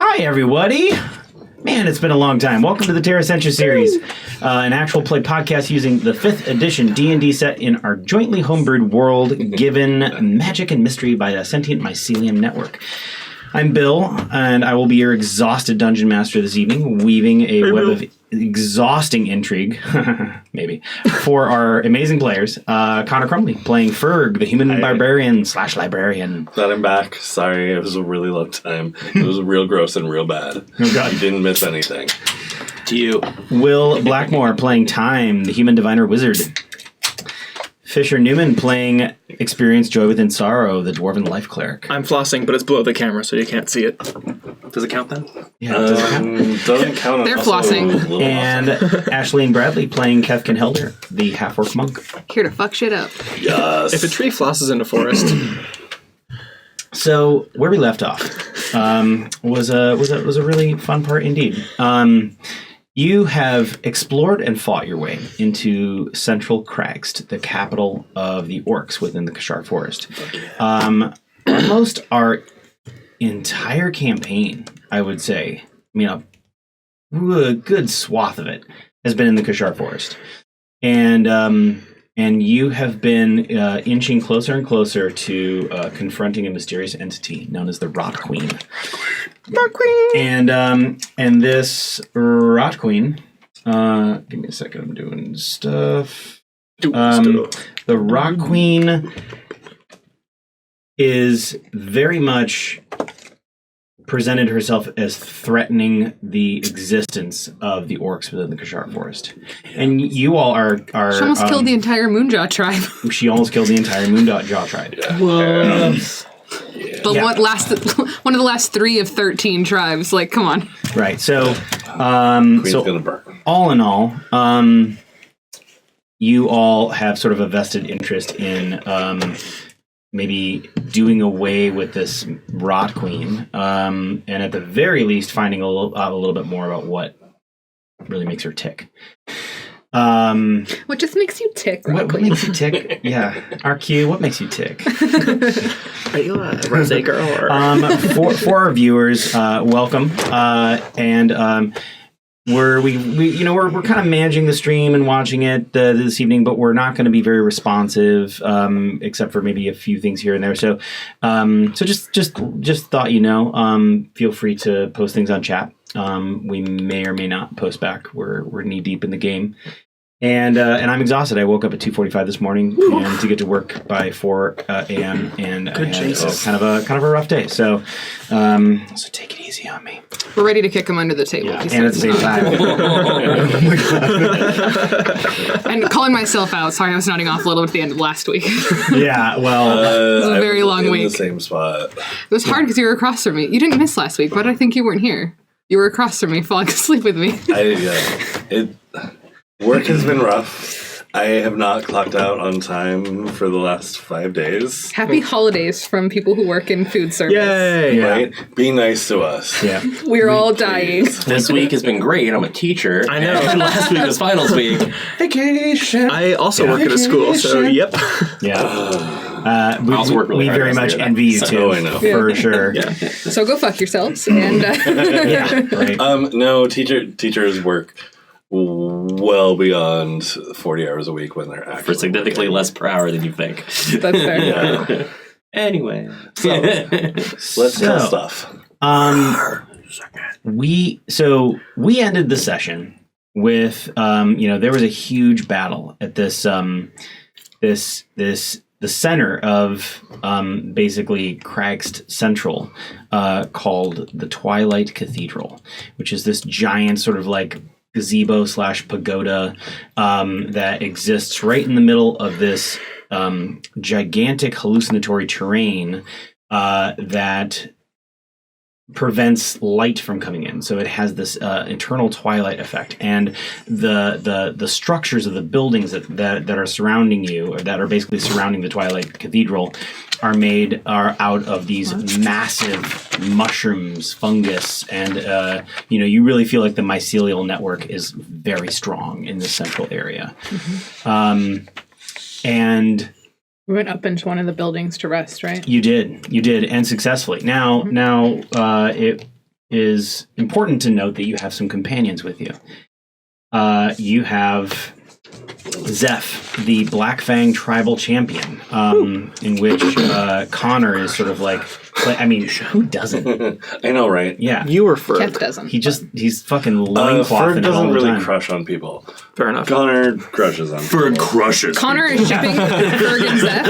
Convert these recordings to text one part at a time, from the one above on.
Hi, everybody. Man, it's been a long time. Welcome to the Terra Sentia series, an actual play podcast using the 5th edition D&D set in our jointly homebrewed world, given magic and mystery by a sentient mycelium network. I'm Bill, and I will be your exhausted dungeon master this evening, weaving a web of exhausting intrigue, maybe, for our amazing players. Connor Crumley playing Ferg, the human barbarian / librarian. Glad I'm back. Sorry, it was a really long time. It was real gross and real bad. Oh, God. You didn't miss anything. To you. Will Blackmore playing Time, the human diviner wizard. Fisher Newman playing Experience Joy Within Sorrow, the dwarven life cleric. I'm flossing, but it's below the camera, so you can't see it. Does it count then? Yeah, does it count? Doesn't count. They're flossing. And Ashleen Bradley playing Kefkin Helder, the half-orc monk. Here to fuck shit up. Yes. If a tree flosses in a forest. So where we left off was a really fun part indeed. You have explored and fought your way into Central Kragst, the capital of the orcs within the Kashar Forest. Almost our entire campaign, I would say, a good swath of it has been in the Kashar Forest. And you have been inching closer and closer to confronting a mysterious entity known as the Rot Queen. Rot Queen! And this Rot Queen, give me a second, I'm doing stuff. The Rot Queen is very much presented herself as threatening the existence of the orcs within the Kashar Forest. And you all are She almost killed the entire Moonjaw tribe. She almost killed the entire Moonjaw tribe. Yeah. Whoa. One of the last 3 of 13 tribes. Like, come on. Right. So, Queen's gonna burn. all in all, you all have sort of a vested interest in maybe doing away with this Rot Queen, and at the very least finding a little bit more about what really makes her tick. What just makes you tick, Rot What Queen? makes you tick? Yeah, RQ, what makes you tick? Are you a rosé girl? Or? For our viewers, welcome, and we're kind of managing the stream and watching it this evening, but we're not going to be very responsive, except for maybe a few things here and there. So, just thought feel free to post things on chat. We may or may not post back. We're knee deep in the game. And I'm exhausted. I woke up at 2:45 this morning and to get to work by 4 a.m. and I had kind of a rough day. So take it easy on me. We're ready to kick him under the table. Yeah, and at the same time, And calling myself out. Sorry, I was nodding off a little bit at the end of last week. yeah. Well, it was a very long week. In the same spot. It was hard because you were across from me. You didn't miss last week, but I think you weren't here. You were across from me, falling asleep with me. Work has been rough. I have not clocked out on time for the last 5 days. Happy holidays from people who work in food service. Yay! Yeah. Right? Be nice to us. yeah. We're all dying. This week has been great. I'm a teacher. I know. And last week was finals week. Vacation. I also work at a school, so yep. Yeah. We also work really we hard very this much year, though. envy you So- too, Oh, I know. for sure. Yeah. So go fuck yourselves. And Yeah, right. No, teachers work well beyond 40 hours a week when they're actually For significantly less per hour than you think. that's fair. Yeah. Anyway. Let's tell stuff. We ended the session with there was a huge battle at this the center of basically Kragst Central, called the Twilight Cathedral, which is this giant sort of like gazebo / pagoda that exists right in the middle of this gigantic hallucinatory terrain that prevents light from coming in. So it has this internal twilight effect, and the structures of the buildings that are surrounding you, or that are basically surrounding the Twilight Cathedral, are out of these massive mushrooms, fungus, and you really feel like the mycelial network is very strong in this central area. Mm-hmm. And we went up into one of the buildings to rest, right? You did, and successfully. Now, is important to note that you have some companions with you. You have Zeph, the Black Fang tribal champion, in which Connor is sort of like, I mean, who doesn't? I know, right? Yeah. You were Ferg. Kev doesn't. He's fucking loinclothing Ferg it all doesn't the really time. crush on people. Fair enough. Connor crushes on people. Ferg crushes. Connor is shipping Ferg and Zeph.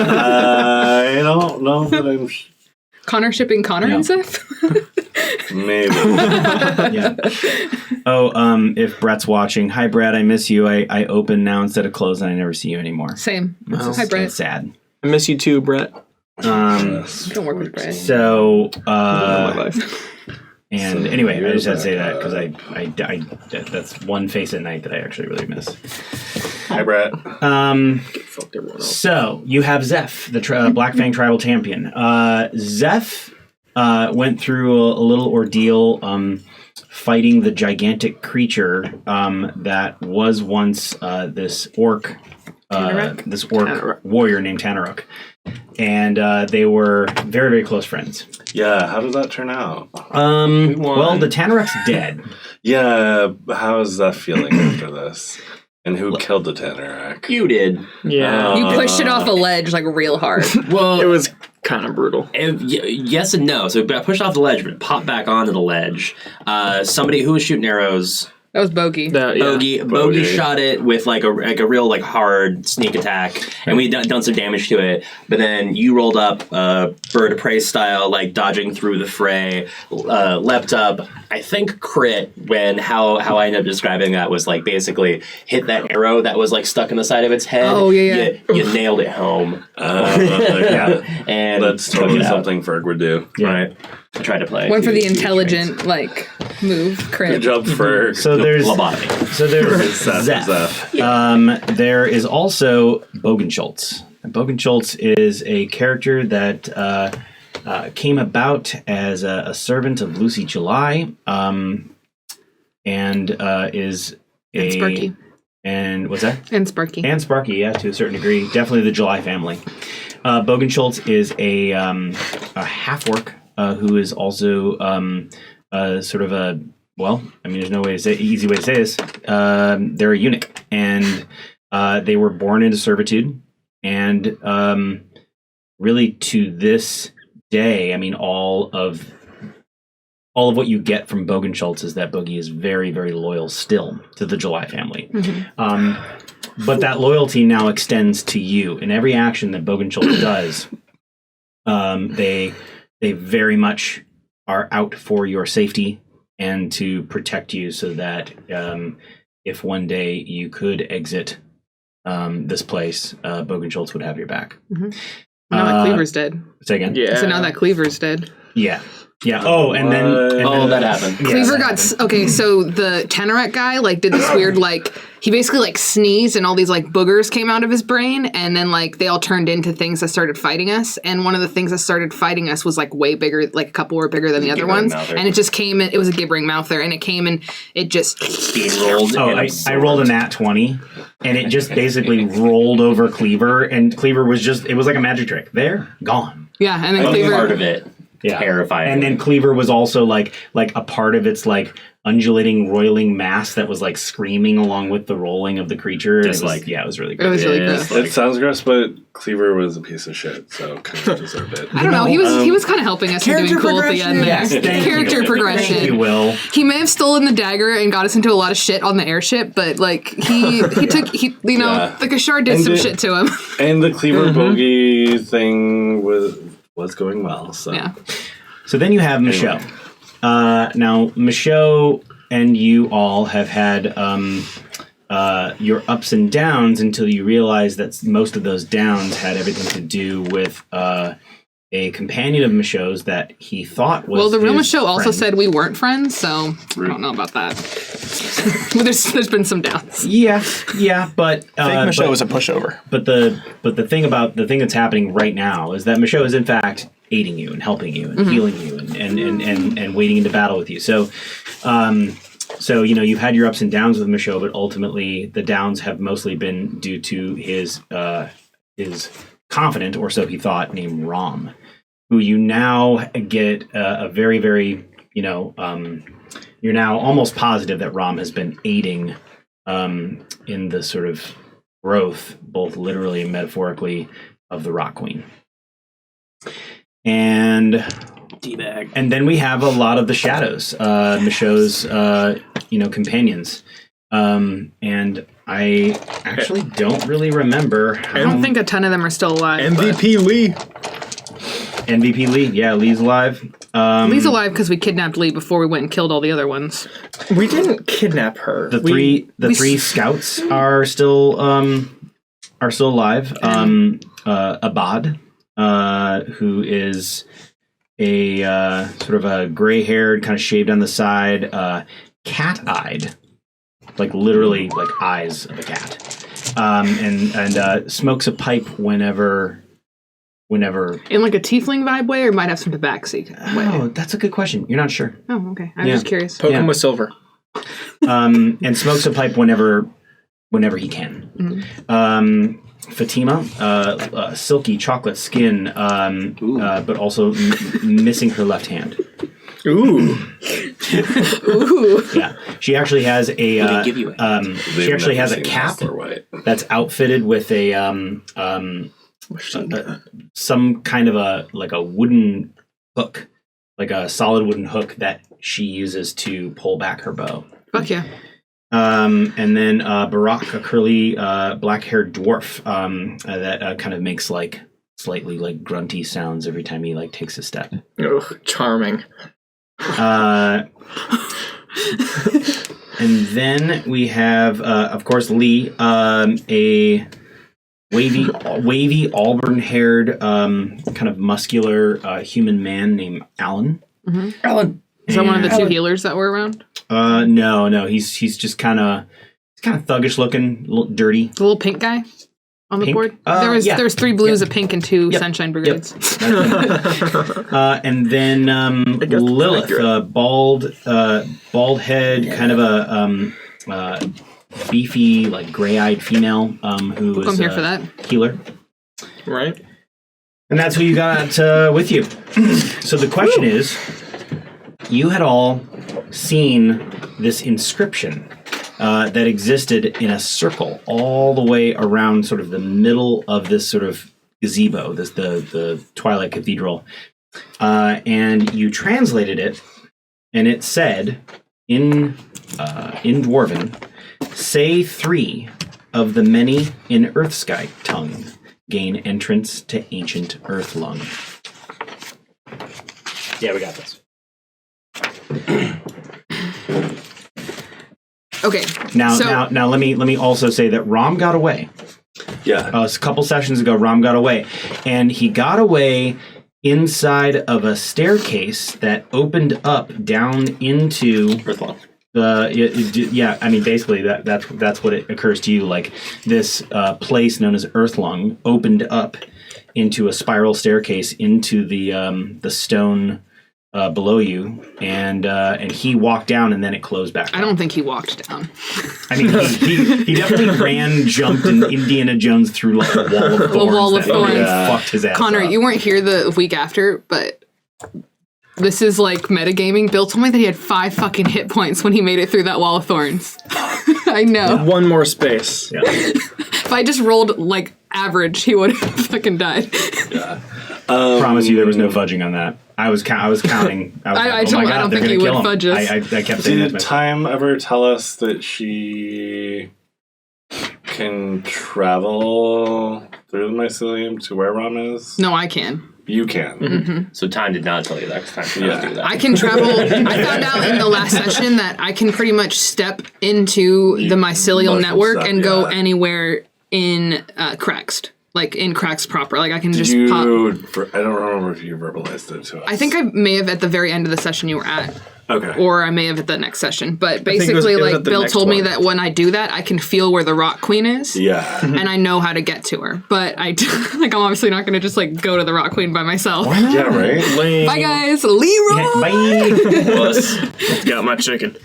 I don't know that I'm... Connor shipping Connor and Zeph? Maybe. Yeah. Oh, if Brett's watching, hi Brett, I miss you. I open now instead of close, and I never see you anymore. Same. It's Hi, Brett. It's sad. I miss you too, Brett. Don't work with Brett. So, My life. and So anyway, I you're just had to say back, that because that's one face at night that I actually really miss. Hi, Brett. Fucked everyone else. So you have Zeph, the Black Fang tribal champion. Zeph went through a little ordeal fighting the gigantic creature that was once this orc Tanaruk. warrior named Tanaruk. And they were very, very close friends. Yeah, how did that turn out? Well, the Tanaruk's dead. Yeah, how is that feeling after this? And who killed the Tanarak? You did. Yeah. You pushed it off a ledge like real hard. Well, It was kind of brutal. yes and no. So it got pushed off the ledge, but it popped back onto the ledge. Somebody who was shooting arrows. That was Bogey. Bogey shot it with like a real hard sneak attack, and we done some damage to it. But then you rolled up bird of prey style, like dodging through the fray, leapt up. I think crit when how I ended up describing that was like basically hit that arrow that was like stuck in the side of its head. Oh, yeah. You nailed it home. Yeah. And That's took totally it out. something Ferg would do. Right. I tried to play. Went for the two intelligent move, crit. Good job, Ferg. So there's lobotomy. So there's Zeph. Zeph. There is also Bogenschultz. Bogenschultz is a character that came about as a servant of Lucy July, and is And Sparky. And what's that? And Sparky. And Sparky, yeah, to a certain degree. Definitely the July family. Bogenschultz is a half-orc who is also sort of a, well, I mean, there's no way to say, easy way to say this. They're a eunuch, and they were born into servitude. And really, to this day, I mean, all of what you get from Bogenschultz is that Boogie is very, very loyal still to the July family. Mm-hmm. But that loyalty now extends to you. In every action that Bogenschultz does, they very much are out for your safety and to protect you so that if one day you could exit this place, Bogenschultz would have your back. Mm-hmm. Now that Cleaver's dead. Say again? Yeah. So now that Cleaver's dead. Yeah. Yeah. Oh, and then... that happened. Yeah, Cleaver that got... happened. Okay, so the Tanaruk guy, did this weird, he basically, sneezed and all these, boogers came out of his brain, and then, they all turned into things that started fighting us, and one of the things that started fighting us was, way bigger, a couple were bigger than the other ones, Mouther. and it just came in... It was a gibbering mouther, and it came and it just... Steamrolled. Oh, and I rolled a nat 20, and it just basically rolled over Cleaver, and Cleaver was just... It was like a magic trick. There, gone. Yeah, and then That was Cleaver... part of it. Yeah. Terrifying. And then Cleaver was also like a part of its undulating, roiling mass that was screaming along with the rolling of the creature. Just it was it was really It good. was really Yeah. gross. It sounds gross, but Cleaver was a piece of shit, so kind of deserved it. I don't know. He was kind of helping us and doing cool at the end there. Yes, thank Character you. progression. Thank you, Will. He may have stolen the dagger and got us into a lot of shit on the airship, but he Yeah. the Kashar did And some did- shit to him. And the Cleaver bogey thing was going well, so... Yeah. So then you have Michelle. Now, Michelle and you all have had your ups and downs until you realize that most of those downs had everything to do with a companion of Michelle's that he thought was. Well, the real his Michelle also friend. said we weren't friends, so I don't know about that. there's been some downs. Yeah, but Fake Michelle was a pushover. But the thing that's happening right now is that Michelle is in fact aiding you and helping you and healing you and wading into battle with you. So you've had your ups and downs with Michelle, but ultimately the downs have mostly been due to his confidant, or so he thought, named Rom, who you now get a very, very you're now almost positive that Rom has been aiding in the sort of growth, both literally and metaphorically, of the Rock Queen. And D-bag. And then we have a lot of the shadows, Michaud's, companions. And I actually don't really remember how... I don't think a ton of them are still alive. MVP Lee. MVP Lee. Yeah, Lee's alive. Lee's alive because we kidnapped Lee before we went and killed all the other ones. We didn't kidnap her. The three scouts are still alive. Abad, who is a sort of a gray-haired, kind of shaved on the side, cat-eyed, like literally like eyes of a cat, and smokes a pipe whenever. In like a tiefling vibe way, or might have some tabaxi way? Oh, that's a good question. You're not sure. Oh, okay. I'm just curious. Poke him with silver. And smokes a pipe whenever he can. Mm-hmm. Fatima, silky chocolate skin, but also missing her left hand. Ooh. Ooh. Yeah, she actually has a. Give you it? She actually has a cap that's outfitted with a some kind of a wooden hook, like a solid wooden hook that she uses to pull back her bow. Fuck yeah. And then Barak, a curly black-haired dwarf that kind of makes like slightly like grunty sounds every time he like takes a step. Ugh, charming. And then we have, of course, Lee, a wavy auburn-haired, kind of muscular human man named Alan. Mm-hmm. Alan. Is that one of the two healers that were around? No. He's just kind of thuggish looking, a little dirty. The little pink guy on the Pink? board. There's 3 blues, a pink, and 2 sunshine brigades. And then Lilith, bald head, kind of a beefy, like gray-eyed female who is I'm here for that. Healer. Right. And that's who you got with you. So the question is, you had all seen this inscription that existed in a circle all the way around sort of the middle of this sort of gazebo, the Twilight Cathedral. And you translated it, and it said in Dwarven, "Say 3 of the many in Earthsky tongue gain entrance to ancient Earthlung." Yeah, we got this. Okay. Now let me also say that Rom got away. Yeah. A couple sessions ago, Rom got away, and he got away inside of a staircase that opened up down into Earthlong. Basically that's what it occurs to you. Like this place known as Earthlung opened up into a spiral staircase into the stone below you, and he walked down, and then it closed back up. I don't think he walked down. I mean, he definitely jumped, and Indiana Jones through like a wall of thorns. A wall of thorns. Fucked his ass Connor, up. you weren't here the week after, but this is like metagaming. Bill told me that he had 5 fucking hit points when he made it through that wall of thorns. I know. One more space. Yeah. If I just rolled like average, he would have fucking died. Yeah. Promise you, there was no fudging on that. I was counting. I don't think he would fudge us. I kept saying Did that. Time ever tell us that she can travel through the mycelium to where Rom is? No, I can. You can. Mm-hmm. So Time did not tell you that. 'Cause Time did not do that. I can travel. I found out in the last session that I can pretty much step into the mycelial motion network stuff, and go yeah. anywhere in Craxed. Like in Craxed proper. Like I can just I pop. don't remember if you verbalized it to us. I think I may have at the very end of the session you were at. Okay. Or I may have at the next session. But think it was- basically, it was like at the Bill next told me one. that when I do that, I can feel where the Rock Queen is. Yeah. And I know how to get to her. But I'm obviously not going to just like go to the Rock Queen by myself. Yeah, right? Lame. Bye guys, Leroy. Bye. Puss. Got my chicken.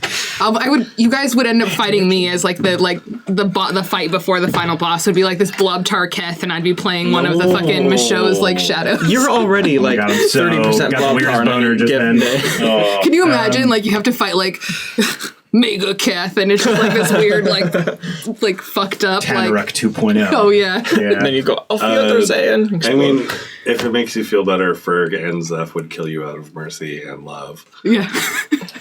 You guys would end up fighting me as like the fight before the final boss would be like this Blobtar Keth, and I'd be playing one of the fucking Michaux's like shadows. You're already like God, I'm so- 30% got the weirdest Blobtar boner just then. Oh, Can you imagine like you have to fight like Mega Keth, and it's just like this weird like fucked up Tanaruk like 2.0. oh yeah. And then you go, Auf Wiedersehen. I mean, if it makes you feel better, Ferg and Zeph would kill you out of mercy and love. Yeah.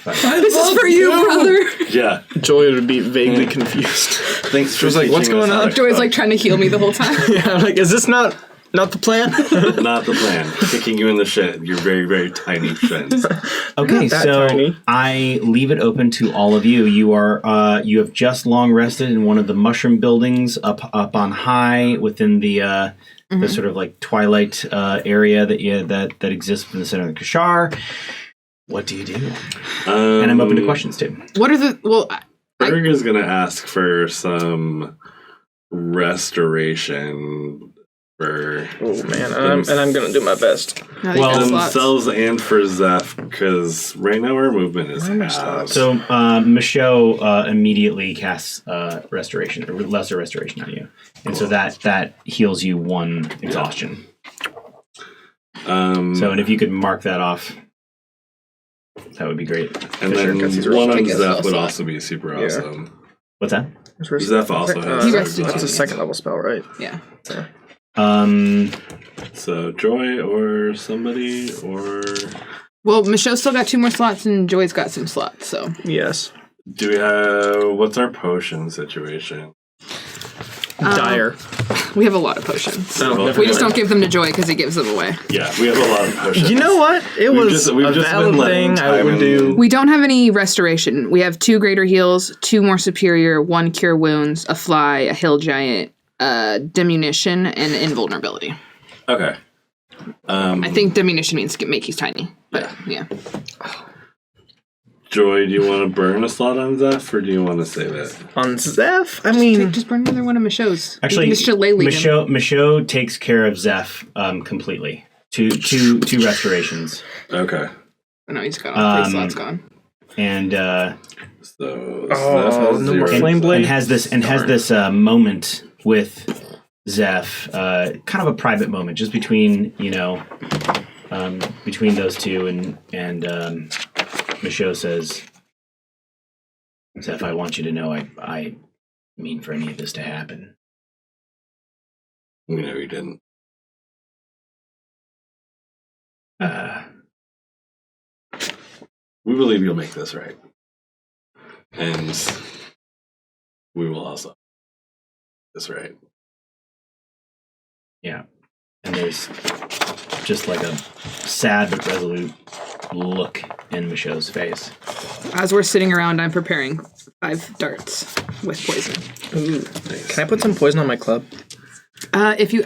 This is for you, brother. Yeah. Joy would be vaguely confused. Thanks for was like, "What's teaching us going how on?" to Joy's cook. like trying to heal me the whole time. Yeah, I'm like, is this not the plan? Not the plan. Kicking you in the shit. You're very, very tiny shins. Okay, Not that so tiny. I leave it open to all of you. You you have just long rested in one of the mushroom buildings up on high within the sort of like twilight area that exists in the center of the Kashar. What do you do? And I'm open to questions too. What are the Ferg is going to ask for some restoration for Oh man, and I'm gonna do my best. Well, themselves and for Zeph, because right now our movement is half. So Michaux immediately casts restoration, or lesser restoration on you, and so that heals you 1 exhaustion. So, and if you could mark that off, that would be great. and For sure, then 'cause he's one on taking a Zeph spell would slot. also be super awesome. What's that? Zeph also has He some rested That's a too. second level spell, right? Yeah. So Joy or somebody or Well, Michaux's still got 2 more slots, and Joy's got some slots. So Yes. do we have what's our potion situation? Dire. we have a lot of potions. No, never We just mind. don't give them to Joy because he gives them away. Yeah, we have a lot of potions. You know what? It We've was just- we've a just valid been letting thing I time would do. and- We don't have any restoration. We have 2 greater heals, 2 more superior, 1 cure wounds, a fly, a hill giant, diminution, and invulnerability. Okay. I think diminution means make you tiny. But yeah. Joy, do you want to burn a slot on Zeph, or do you want to save it? On Zeph, I mean, Just burn another one of Michaux's. Actually, You can just lay-lead him. Michaux takes care of Zeph completely. Two restorations, Okay. Oh, no, he's got all 3 Um, slots gone. and So Oh, Zeph has no more 0. flame blade. and has this moment with Zeph, kind of a private moment, just between between those two, and Michaux says, "Zeph, I want you to know I mean for any of this to happen." You know you didn't. We believe you'll make this right. And we will also make this right. Yeah. And there's just like a sad but resolute look in Michaux's face. As we're sitting around, I'm preparing 5 darts with poison. ooh, can I put some poison on my club? If you...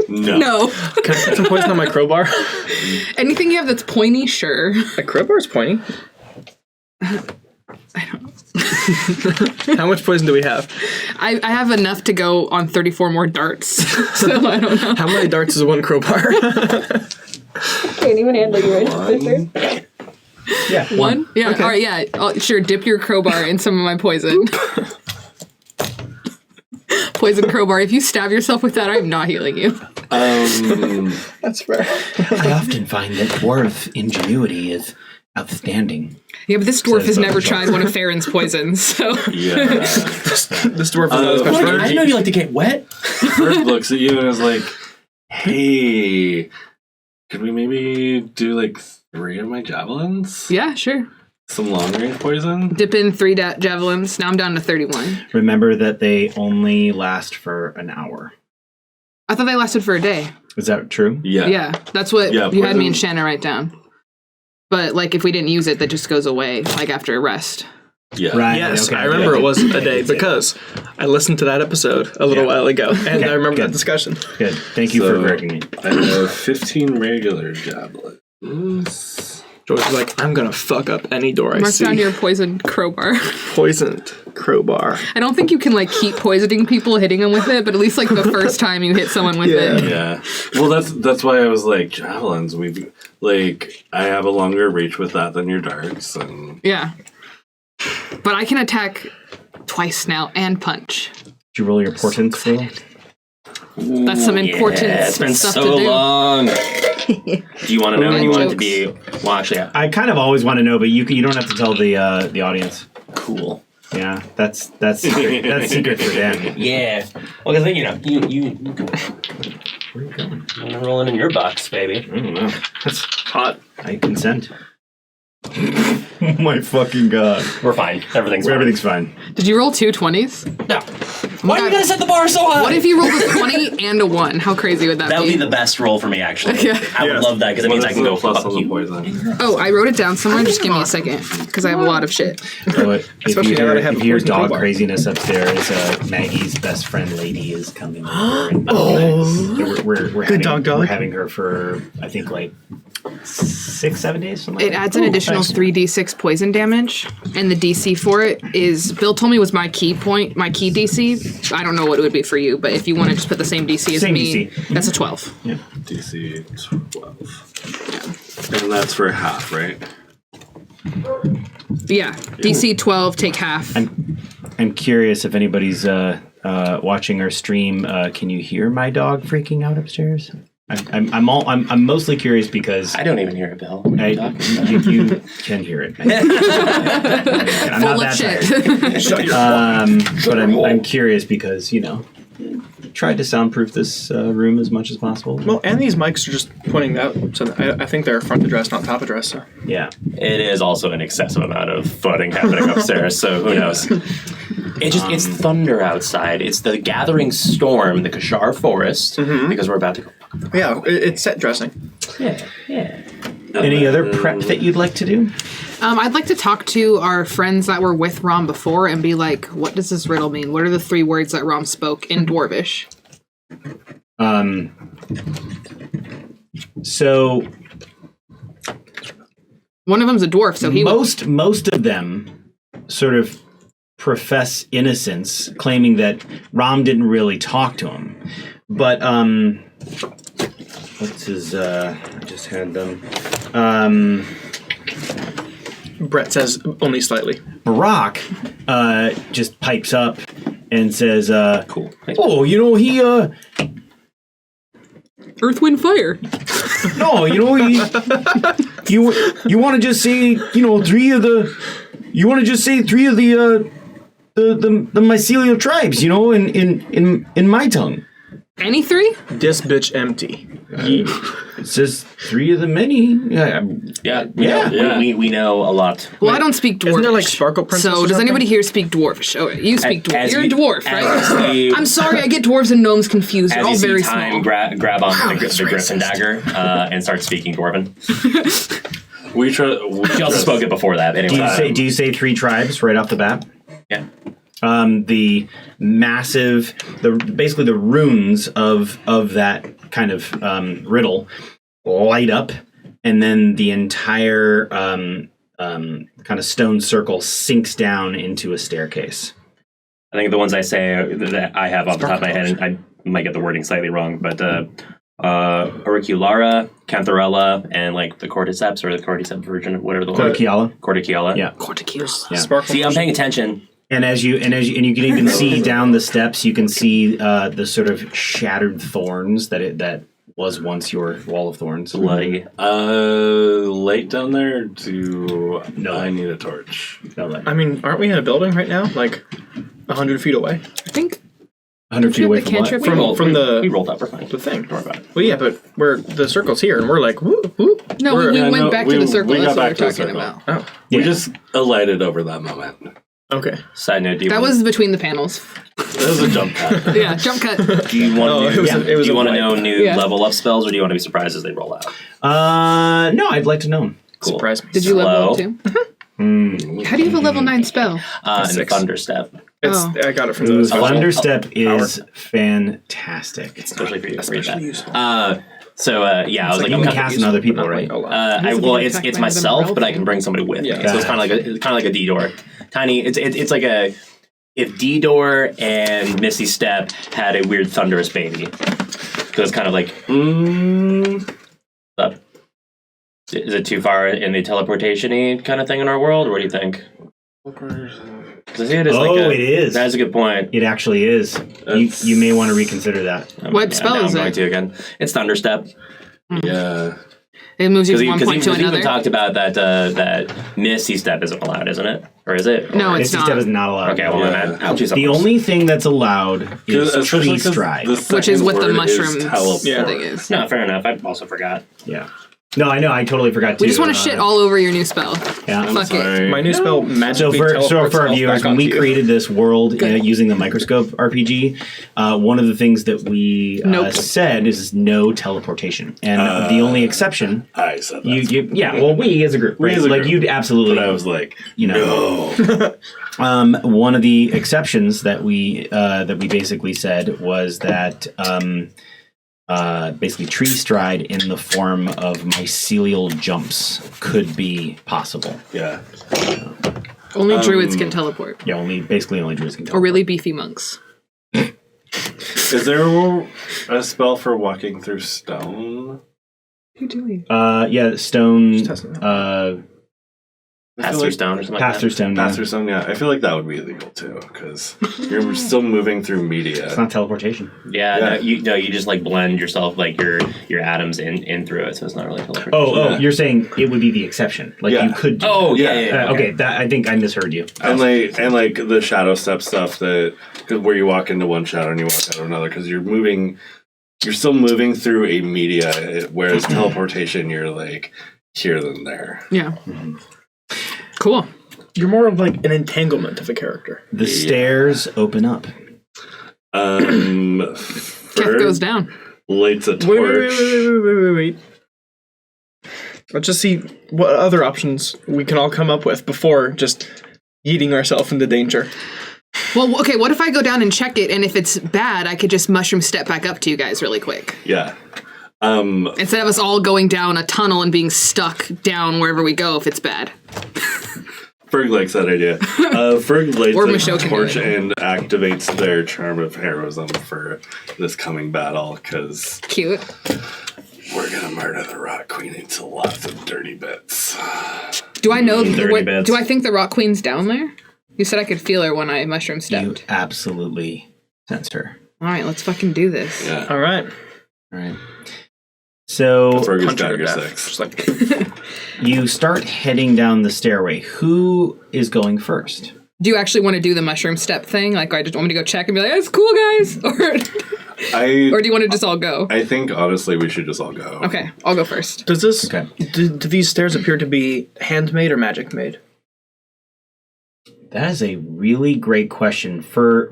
No. No. Can I put some poison on my crowbar? Anything you have that's pointy, sure. A crowbar's pointy. How much poison do we have? I have enough to go on 34 more darts. So I don't know. How many darts is one crowbar? Can't even handle your One. Yeah. 1? Yeah, Okay. all right, yeah. Sure, dip your crowbar in some of my poison. Poison crowbar. If you stab yourself with that, I'm not healing you. That's fair. I often find that dwarf ingenuity is outstanding. Yeah, but this dwarf Says has never Dr. tried one of Farron's poisons, so... Yeah. This dwarf is not as much Ferg, fun. I know you like to get wet. Ferg looks at you and is like, hey, could we maybe do like 3 of my javelins? Yeah, sure. Some long range poison? Dip in 3 javelins. Now I'm down to 31. Remember that they only last for an hour. I thought they lasted for a day. Is that true? Yeah. Yeah, that's what Yeah, you had me and poison- Shanna write down. But, like, if we didn't use it, that just goes away, like, after a rest. Yeah. Right. Yes, okay, I remember okay. it was a day because I listened to that episode a little Yeah. while ago, and Okay, I remember good. that discussion. Good. Thank you So- for correcting me. I have 15 regular javelins. George was like, I'm gonna fuck up any door I Mark see. down your poisoned crowbar. Poisoned crowbar. I don't think you can, like, keep poisoning people, hitting them with it, but at least, like, the first time you hit someone with Yeah. it. Yeah. Well, that's why I was like, javelins, I have a longer reach with that than your darts, and Yeah. But I can attack twice now and punch. Did you roll your portents roll? That's some important It's been stuff so to do. long. Do you want to know? Bad You want it to jokes. be? Well, actually, I kind of always want to know, but you don't have to tell the audience. cool. Yeah, that's secret. That's secret for Dan. Yeah. Well, because you Where are you going? I'm rolling in your box, baby. I don't know. That's Hot. I consent. Oh my fucking god. We're fine. Everything's fine. Everything's fine. Did you roll 2 20s? No. Why are you gonna set the bar so high? What if you rolled a 20 and a 1? How crazy would that That would be? be the best roll for me, actually. Yeah. I would love that because it means I can go plus fuck on the you. poison. Oh, I wrote it down somewhere. Just give me a second, because I have a lot of shit. So if Especially you now hear, that I have if a you hear poison dog crowbar. craziness upstairs, Maggie's best friend lady is coming over. And we're having, dog. We're having her for I think like 6-7 days. Something It like adds that. an additional 3d6 poison damage, and the DC for it is Bill told me was my key DC. I don't know what it would be for you, but if you want to just put the same DC as Same me, DC. that's a 12. Yeah. DC 12. And that's for half, right? Yeah, DC 12, take half. I'm curious if anybody's watching our stream. Can you hear my dog freaking out upstairs? I'm mostly curious because I don't even hear it, Bill. What are you talking about? you can hear it. I'm Full not of that shit. tired. But I'm curious because tried to soundproof this room as much as possible. Well, and these mics are just pointing out, so I think they're front address, not top address. So Yeah. It is also an excessive amount of footing happening upstairs, so who knows? It's thunder outside. It's the gathering storm, the Kashar Forest, because we're about to go. yeah, it's set dressing. Yeah. Any other prep that you'd like to do? I'd like to talk to our friends that were with Rom before and be like, what does this riddle mean? What are the 3 words that Rom spoke in Dwarvish? So One of them's a dwarf, so he most of them sort of profess innocence, claiming that Rom didn't really talk to him. But what's his? I just had them. Brett says only slightly. Barack just pipes up and says, Cool. "Oh, he Earth, Wind, Fire. no, you want to just say 3 of the you want to just say 3 of the mycelial tribes, in my tongue." Any 3? This bitch empty. It says 3 of the many. Yeah. We know a lot. Well, I don't speak Dwarvish. Isn't there, like, Sparkle Princess So or does something? anybody here speak Dwarvish? Oh, you speak Dwarvish. As You're a you- dwarf, as right? you- I'm sorry, I get dwarves and gnomes confused. They're As all you see very time, small. grab on the Griffin dagger and start speaking Dwarven. We try. She also spoke it before that. Anyway. Do you say 3 tribes right off the bat? Yeah. The massive, basically the runes of that kind of riddle light up, and then the entire kind of stone circle sinks down into a staircase. I think the ones I say that I have off the top of my head, and I might get the wording slightly wrong, but auriculara, cantharella, and like the cordyceps or the cordyceps version of whatever the Cordyceala. Cordyceala. Yeah. Corticus. Yeah. Sparkle. See, I'm paying attention. And you can even see down the steps, you can see the sort of shattered thorns that was once your wall of thorns. Bloody. Light down there. No. I need a torch. No, like I mean, aren't we in a building right now? Like 100 feet away? I think 100 feet you away have the from what? cantrip? From the we rolled up. We're fine. the thing. Don't worry about it. Well, yeah, but the circle's here, and we're like, woo, woo. no, we Yeah, went no, back we- to the circle. we That's got what we're back to the talking circle. about. Oh, We just alighted over that moment. okay. Side note: do you That want, was between the panels. That was a jump pad. Yeah, jump cut. do you want Oh, to it was a know wipe. new Yeah. level up spells, or do you want to be surprised as they roll out? No, I'd like to know. Cool. Surprise me. Did you level up Slow. too? How do you have a level 9 spell? And Six. Thunder Step, I got it from Ooh, those. Thunderstep is fantastic. especially for you. Especially useful. So yeah, I was like, You I'm can kind cast on other people, Not right? like a lot. it's attacked by myself, the but I can bring somebody with me. Yeah. So it's kind of like a D-door. Tiny. It's like a if D-door and Misty Step had a weird thunderous baby. So it's kind of like up. Is it too far in the teleportation-y kind of thing in our world, or what do you think? It is it is. That's a good point. It actually is. You may want to reconsider that. What spell is I'm going it? to again. It's Thunderstep. Yeah. It moves you from one Because point to we even another. talked about that Misty Step isn't allowed, isn't it? Or is it? No, it's Misty not. Step is not allowed. Okay, well, Yeah. then I'll choose something The else. only thing that's allowed is Tree Stride. Which is what the mushroom teleport. thing is. No, fair enough. I also forgot. Yeah. No, I know. I totally forgot too. We just want to shit all over your new spell. Yeah. I'm Fuck it. sorry. My new spell So magically for teleports our itself viewers, back when we onto you. created this world using the microscope RPG, one of the things that we Nope. said is no teleportation, and the only exception, I said that. we as a group, We right? as a Like group. you'd absolutely, But I was like, no. One of the exceptions that we basically said was that basically Tree Stride in the form of mycelial jumps could be possible. Yeah. Only druids can teleport. Yeah, only druids can Or teleport. really beefy monks. Is there a spell for walking through stone? What are you doing? Yeah, stone. Just testing it. Pass through stone or something Pass like through that. stone. Pass Yeah. through stone, yeah. I feel like that would be illegal too, because you're still moving through media. It's not teleportation. Yeah, Yeah. No, you just like blend yourself, like your atoms in through it, so it's not really teleportation. Oh, Yeah. you're saying it would be the exception. Like Yeah. you could. Do Oh, that. yeah. Okay, that I think I misheard you. And like the shadow step stuff cause where you walk into one shadow and you walk out of another, because you're still moving through a media, whereas teleportation, you're like here than there. Yeah. Cool. You're more of like an entanglement of a character. The stairs open up. Keth Ferg goes down. lights a torch. Wait. Let's just see what other options we can all come up with before just yeeting ourselves into danger. Well, okay, what if I go down and check it, and if it's bad, I could just mushroom step back up to you guys really quick. Yeah. Instead of us all going down a tunnel and being stuck down wherever we go if it's bad. Ferg likes that idea. Ferg Or lights Michelle a can do torch it. and activates their charm of heroism for this coming battle, because Cute. we're gonna murder the Rock Queen into lots of dirty bits. Do I know Dirty bits. do I think the Rock Queen's down there? You said I could feel her when I mushroom You stepped. absolutely sense her. Alright, let's fucking do this. Yeah. All right. All right. So Ferg is Punch her to dagger death. 6. Just like you start heading down the stairway. Who is going first? Do you actually want to do the mushroom step thing? Like, I just want me to go check and be like, "That's cool, guys," or do you want to just all go? I think honestly we should just all go. Okay, I'll go first. does this Okay. do these stairs appear to be handmade or magic made? That is a really great question for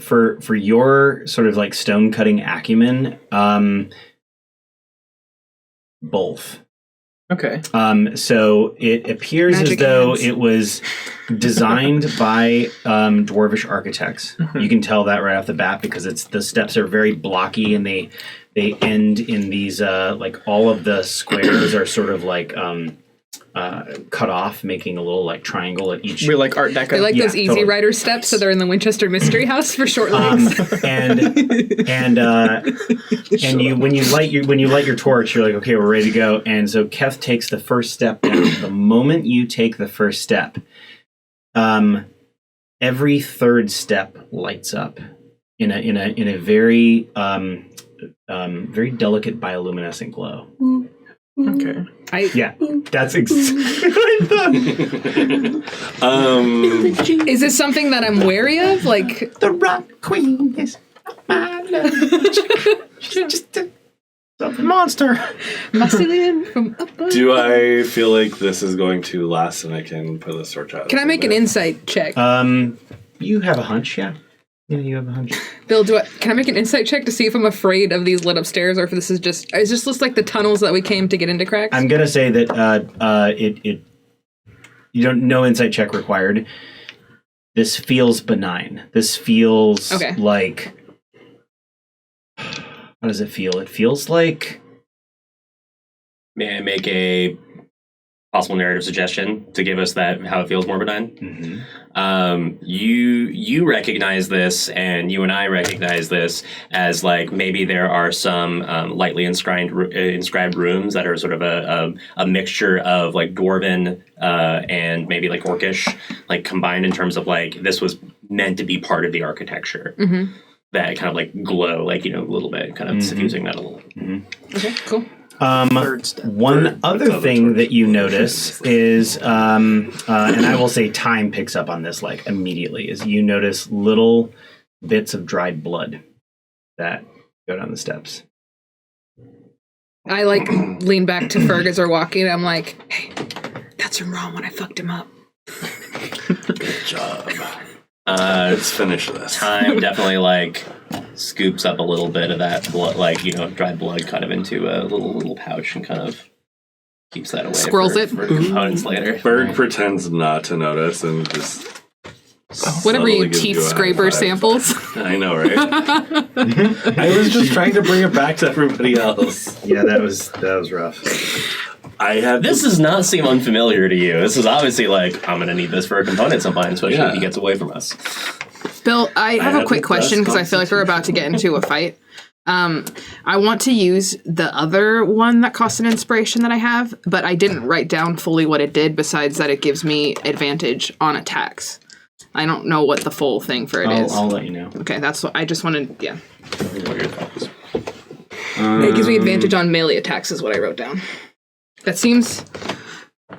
your sort of like stone cutting acumen. Both. Okay. So it appears Magic as though hands. it was designed by dwarvish architects. You can tell that right off the bat because the steps are very blocky and they end in these like all of the squares are sort of like cut off, making a little like triangle at each. We're like Art Deco. They like Yeah, those Easy totally. Rider steps, so they're in the Winchester Mystery House for short legs. And you when you light your torch, you're like, okay, we're ready to go. And so Keth takes the first step down. The moment you take the first step, every third step lights up in a very very delicate bioluminescent glow. Okay. Yeah, that's exactly what I thought. Is this something that I'm wary of? Like, The Rock Queen is my love. She's just a monster. mycelium from above. Do I feel like this is going to last and I can put this torch out? Can I make an insight check? You have a hunch, yeah? Yeah, you have a hunch. Bill, can I make an insight check to see if I'm afraid of these lit up stairs or if this is just like the tunnels that we came to get into cracks? I'm gonna say that you don't no insight check required. This feels benign. This feels Okay. like how does it feel? It feels like May I make possible narrative suggestion to give us that how it feels more benign. You recognize this, and you and I recognize this as like maybe there are some lightly inscribed runes that are sort of a mixture of like Dwarven and maybe like Orcish, like combined in terms of like this was meant to be part of the architecture. That kind of like glow, like a little bit, kind of suffusing that a little. Okay, cool. One other thing that you notice is, and I will say time picks up on this like immediately, is you notice little bits of dried blood that go down the steps. I like lean back to Ferg as we're walking. And I'm like, hey, that's from Ron when I fucked him up. Good job. Let's finish this. Time definitely like scoops up a little bit of that blood, like dried blood, kind of into a little pouch and kind of keeps that away. Squirrels it for components later. Berg pretends not to notice and just. Whatever you subtly gives teeth a scraper high five. samples. I know, right? I was just trying to bring it back to everybody else. Yeah, that was rough. I had This does not seem unfamiliar to you. This is obviously like, I'm going to need this for a component sometime, especially if he gets away from us. Bill, I have had a quick the question best because I feel like we're about to get into a fight. I want to use the other one that cost an inspiration that I have, but I didn't write down fully what it did besides that it gives me advantage on attacks. I don't know what the full thing for it is. I'll let you know. Okay, that's what I just wanted, yeah. What are your thoughts? It gives me advantage on melee attacks is what I wrote down. That seems...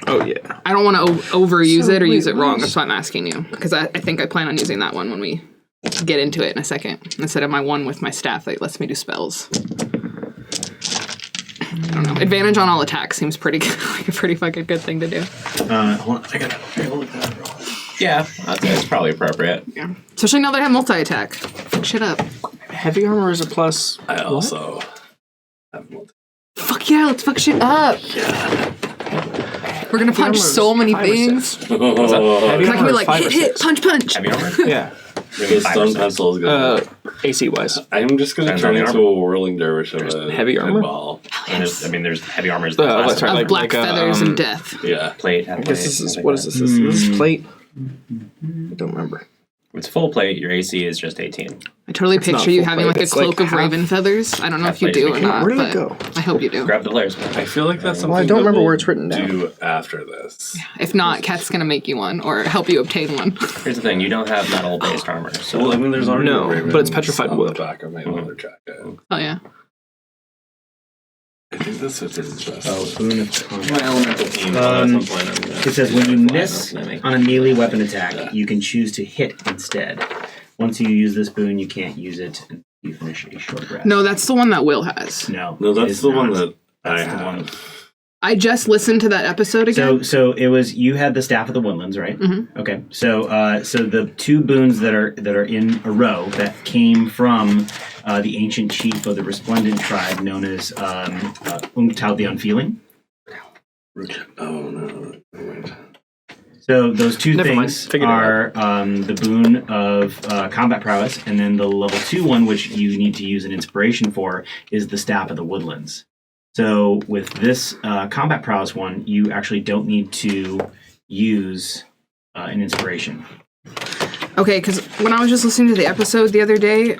Oh, yeah. I don't want to overuse it or use it wrong. That's why I'm asking you. Because I think I plan on using that one when we get into it in a second. Instead of my one with my staff that lets me do spells. I don't know. Advantage on all attacks seems pretty good, like a pretty fucking good thing to do. Hold on, I gotta look that up. Yeah, that's probably appropriate. Yeah. Especially now that I have multi-attack. Fuck shit up. Heavy armor is a plus. I also have multi. Fuck yeah, let's fuck shit up. We're gonna punch so many things. Heavy I can armor be is like, 5 or hit, 6. punch, punch. Heavy armor? Yeah. The stone pencil is good. AC wise. I'm just going to Depends turn on the into a whirling dervish of a heavy armor? pinball. There's heavy armor is that's right. Of like black a, feathers and death. Yeah. plate. I guess this is, what is this? This is plate? I don't remember. It's full plate. Your AC is just 18. I totally not picture you full having plate, like a it's like cloak of half- raven feathers. I don't know half if you plate do is or not, Where did but it go? I hope you do. Grab the layers. I feel like that's something I don't that remember we'll where it's written down. do after this. If not, Kat's gonna make you one or help you obtain one. Here's the thing: you don't have metal-based armor, so Well, I mean, there's already No, a raven but it's petrified on wood. the back of my leather jacket. Oh yeah. I think this is just. Oh, boon of combat. my elemental team. Um, at some point, I'm gonna It says when you fly miss off and make- on a melee weapon attack, you can choose to hit instead. Once you use this boon, you can't use it until you finish a short rest. No, that's the one that Will has. No, No, it that's is the one not. that I That's the one. have. I just listened to that episode again. So it was you had the staff of the woodlands, right? Mm-hmm. Okay. So the two boons that are in a row that came from the ancient chief of the Resplendent tribe, known as Umtao the Unfeeling. Oh, no. Wait. So those two Never mind. things Figured it are the boon of combat prowess, and then the level 2 one, which you need to use an inspiration for, is the staff of the woodlands. So with this combat prowess one, you actually don't need to use an inspiration. Okay, because when I was just listening to the episode the other day,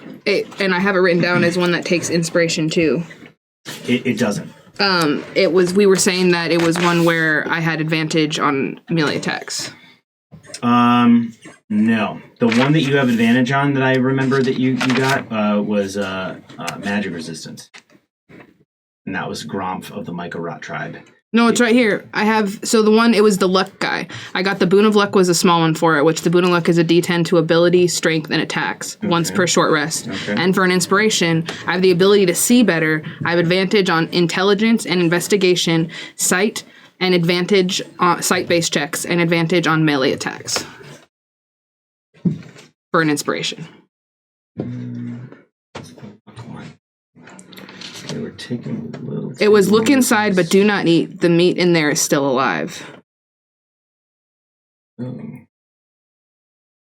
and I have it written down as one that takes inspiration too. It doesn't. We were saying that it was one where I had advantage on melee attacks. No. The one that you have advantage on that I remember that you got was magic resistance. And that was Gromph of the Mycorot tribe. No, it's right here. It was the luck guy. I got the boon of luck was a small one for it, which the boon of luck is a d10 to ability, strength, and attacks, once per short rest. Okay. And for an inspiration, I have the ability to see better. I have advantage on intelligence and investigation, sight, and advantage on sight-based checks, and advantage on melee attacks. For an inspiration. They were taking a little. It was look inside, but do not eat. The meat in there is still alive. Oh.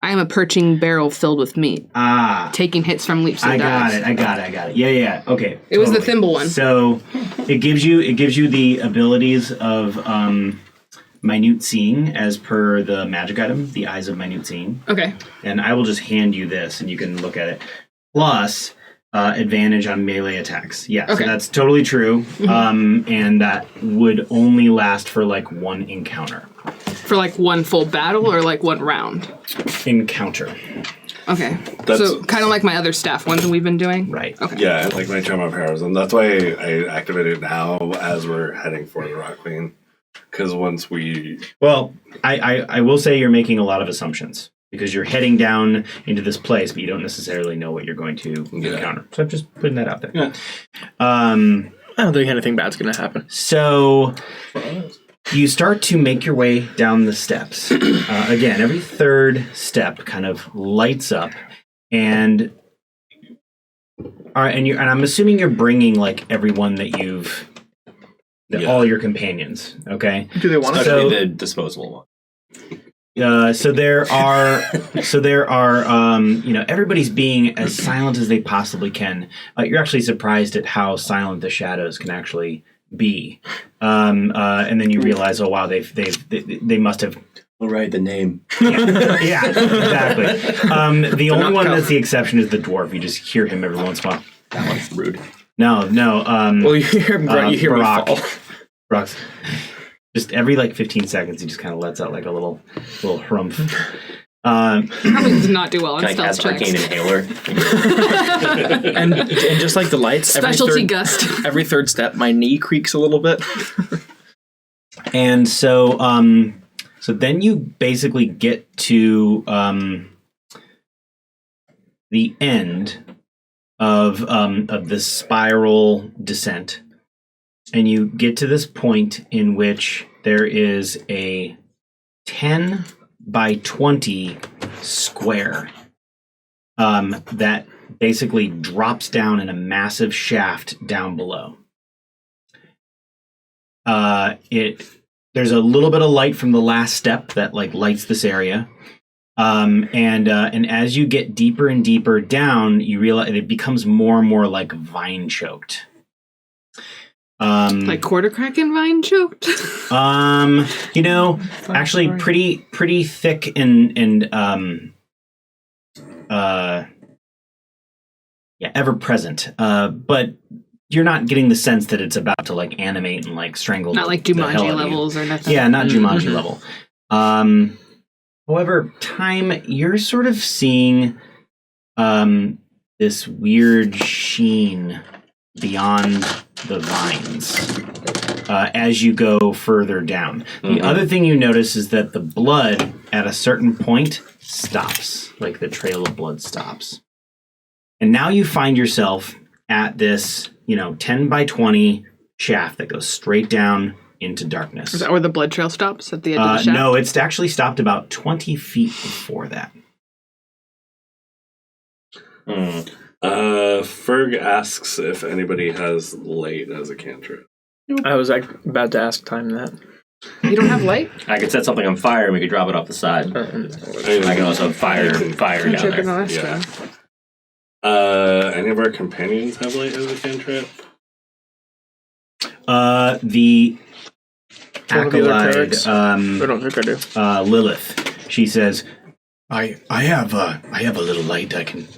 I am a perching barrel filled with meat, Ah. taking hits from leaps and I got dives. it. Yeah. Okay. It was the thimble one. So it gives you the abilities of minute seeing as per the magic item, the Eyes of Minute Seeing. Okay. And I will just hand you this, and you can look at it. Plus, advantage on melee attacks. Yeah, Okay. so that's totally true. And that would only last for like one encounter. For like one full battle or like one round? Encounter. Okay. That's- So kind of like my other staff ones that we've been doing? Right. Okay. Yeah, like my charm of powers, and that's why I activated it now as we're heading for the Rock Queen. Because once we, Well, I will say you're making a lot of assumptions because you're heading down into this place, but you don't necessarily know what you're going to encounter. So I'm just putting that out there. Yeah. I don't think anything bad's gonna happen. So you start to make your way down the steps. Again, every third step kind of lights up, and all right, and I'm assuming you're bringing like everyone that all your companions. Okay. Do they want to? So- Especially the disposable one. So there are, everybody's being as silent as they possibly can. You're actually surprised at how silent the shadows can actually be, and then you realize, oh wow, they must have. All right, the name. Yeah, exactly. The only not one covered. that's the exception is the dwarf. You just hear him every once in a while. That one's rude. No. Well, you hear him grunt, you hear me Brock. fall. Brock's just every like 15 seconds, he just kind of lets out like a little harumph. Probably does not do well on Can I stealth cast checks. Arcane Inhaler? And just like the lights, Specialty gust. every third step, my knee creaks a little bit. And so, so then you basically get to the end of this spiral descent, and you get to this point in which there is a 10 by 20 square that basically drops down in a massive shaft down below. There's a little bit of light from the last step that like lights this area, and as you get deeper and deeper down, you realize it becomes more and more like vine choked. Like quarter kraken vine choked? Actually sorry. pretty thick and ever present. But you're not getting the sense that it's about to like animate and like strangle. Not like the hell Jumanji out of you. levels or nothing. Yeah, not Jumanji Mhm. level. However, Time, you're sort of seeing this weird sheen beyond the vines as you go further down. The other thing you notice is that the blood at a certain point stops, like the trail of blood stops. And now you find yourself at this, 10 by 20 shaft that goes straight down into darkness. Is that where the blood trail stops? At the edge of the shaft? No, it's actually stopped about 20 feet before that. Ferg asks if anybody has light as a cantrip. I was like, about to ask Time that. You don't have light? I could set something on fire and we could drop it off the side. I can also fire down Cantrip in the there. last Yeah. round. Any of our companions have light as a cantrip? The One of the other acolyte, clerics? I don't think I do. Lilith, she says, I have a little light I can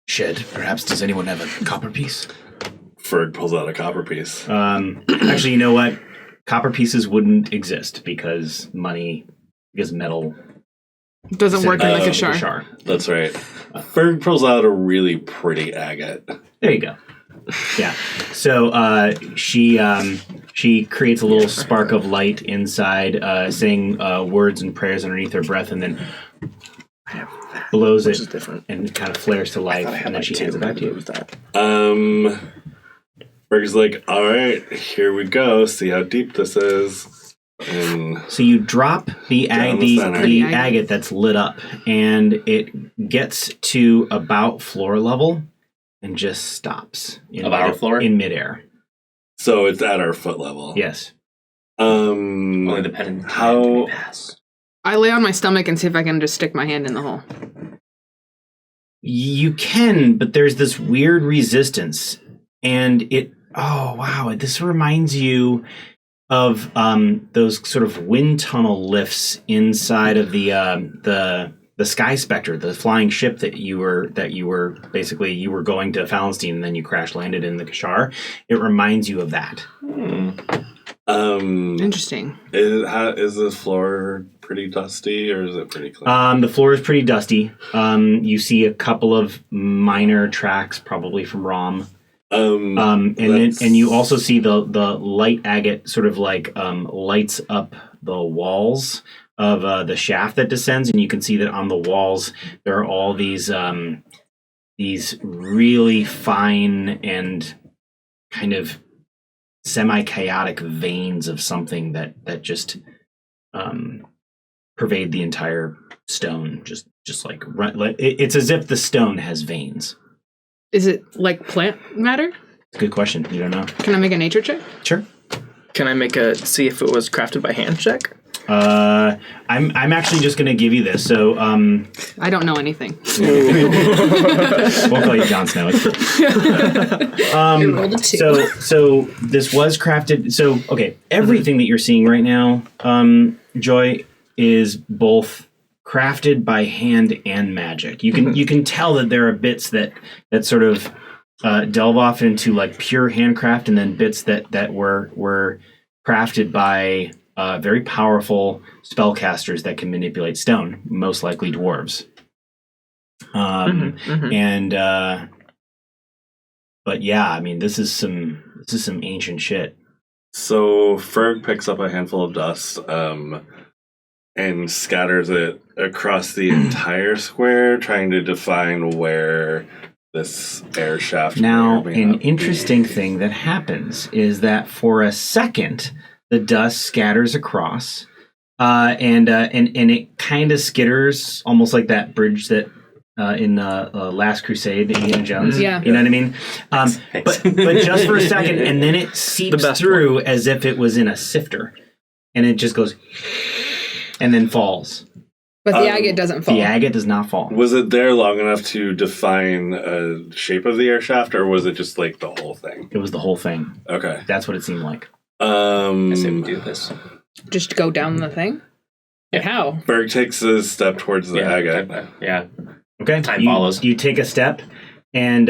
shed. Perhaps does anyone have a copper piece? Ferg pulls out a copper piece. Actually, you know what? Copper pieces wouldn't exist because metal Doesn't work in like a like shard. That's right. Ferg pulls out a really pretty agate. There you go. Yeah. So she creates a little spark of light inside, saying words and prayers underneath her breath, and then blows Which is it different. and kind of flares to life, and then she hands it back to you. Ferg's like, all right, here we go. See how deep this is. And So you drop the Down the center. the Agate. agate that's lit up, and it gets to about floor level and just stops in Of our floor? in midair. so it's at our foot level. Yes. Only the pen and How- pass. I lay on my stomach and see if I can just stick my hand in the hole. You can, but there's this weird resistance, and this reminds you. of those sort of wind tunnel lifts inside of the Sky Spectre, the flying ship that you were basically you were going to Fallenstein and then you crash landed in the Kashar. It reminds you of that. Interesting. Is the floor pretty dusty or is it pretty clean? The floor is pretty dusty. You see a couple of minor tracks, probably from Rom. And you also see the light agate sort of like lights up the walls of the shaft that descends, and you can see that on the walls there are all these really fine and kind of semi-chaotic veins of something that just pervade the entire stone. Just like it's as if the stone has veins. Is it like plant matter? It's a good question. You don't know. Can I make a nature check? Sure. Can I see if it was crafted by hand check? I'm actually just going to give you this. So I don't know anything. We'll call you Jon Snow. Rolled a 2. So this was crafted. So okay, everything that you're seeing right now, Joy, is both crafted by hand and magic. You can tell that there are bits that sort of delve off into like pure handcraft, and then bits that were crafted by very powerful spellcasters that can manipulate stone, most likely dwarves. But yeah, I mean, this is some ancient shit. So Ferg picks up a handful of dust and scatters it across the entire square, trying to define where this air shaft. Now, an interesting thing that happens is that for a second, the dust scatters across, and it kind of skitters, almost like that bridge that in Last Crusade, Indiana Jones. Yeah. You know what I mean? But just for a second, and then it seeps through as if it was in a sifter, and it just goes, and then falls. But the agate doesn't fall. The agate does not fall. Was it there long enough to define a shape of the air shaft, or was it just like the whole thing? It was the whole thing. Okay. That's what it seemed like. I say we do this. Just go down the thing? Yeah. How? Berg takes a step towards the agate. Yeah. Okay. Time follows. You take a step, and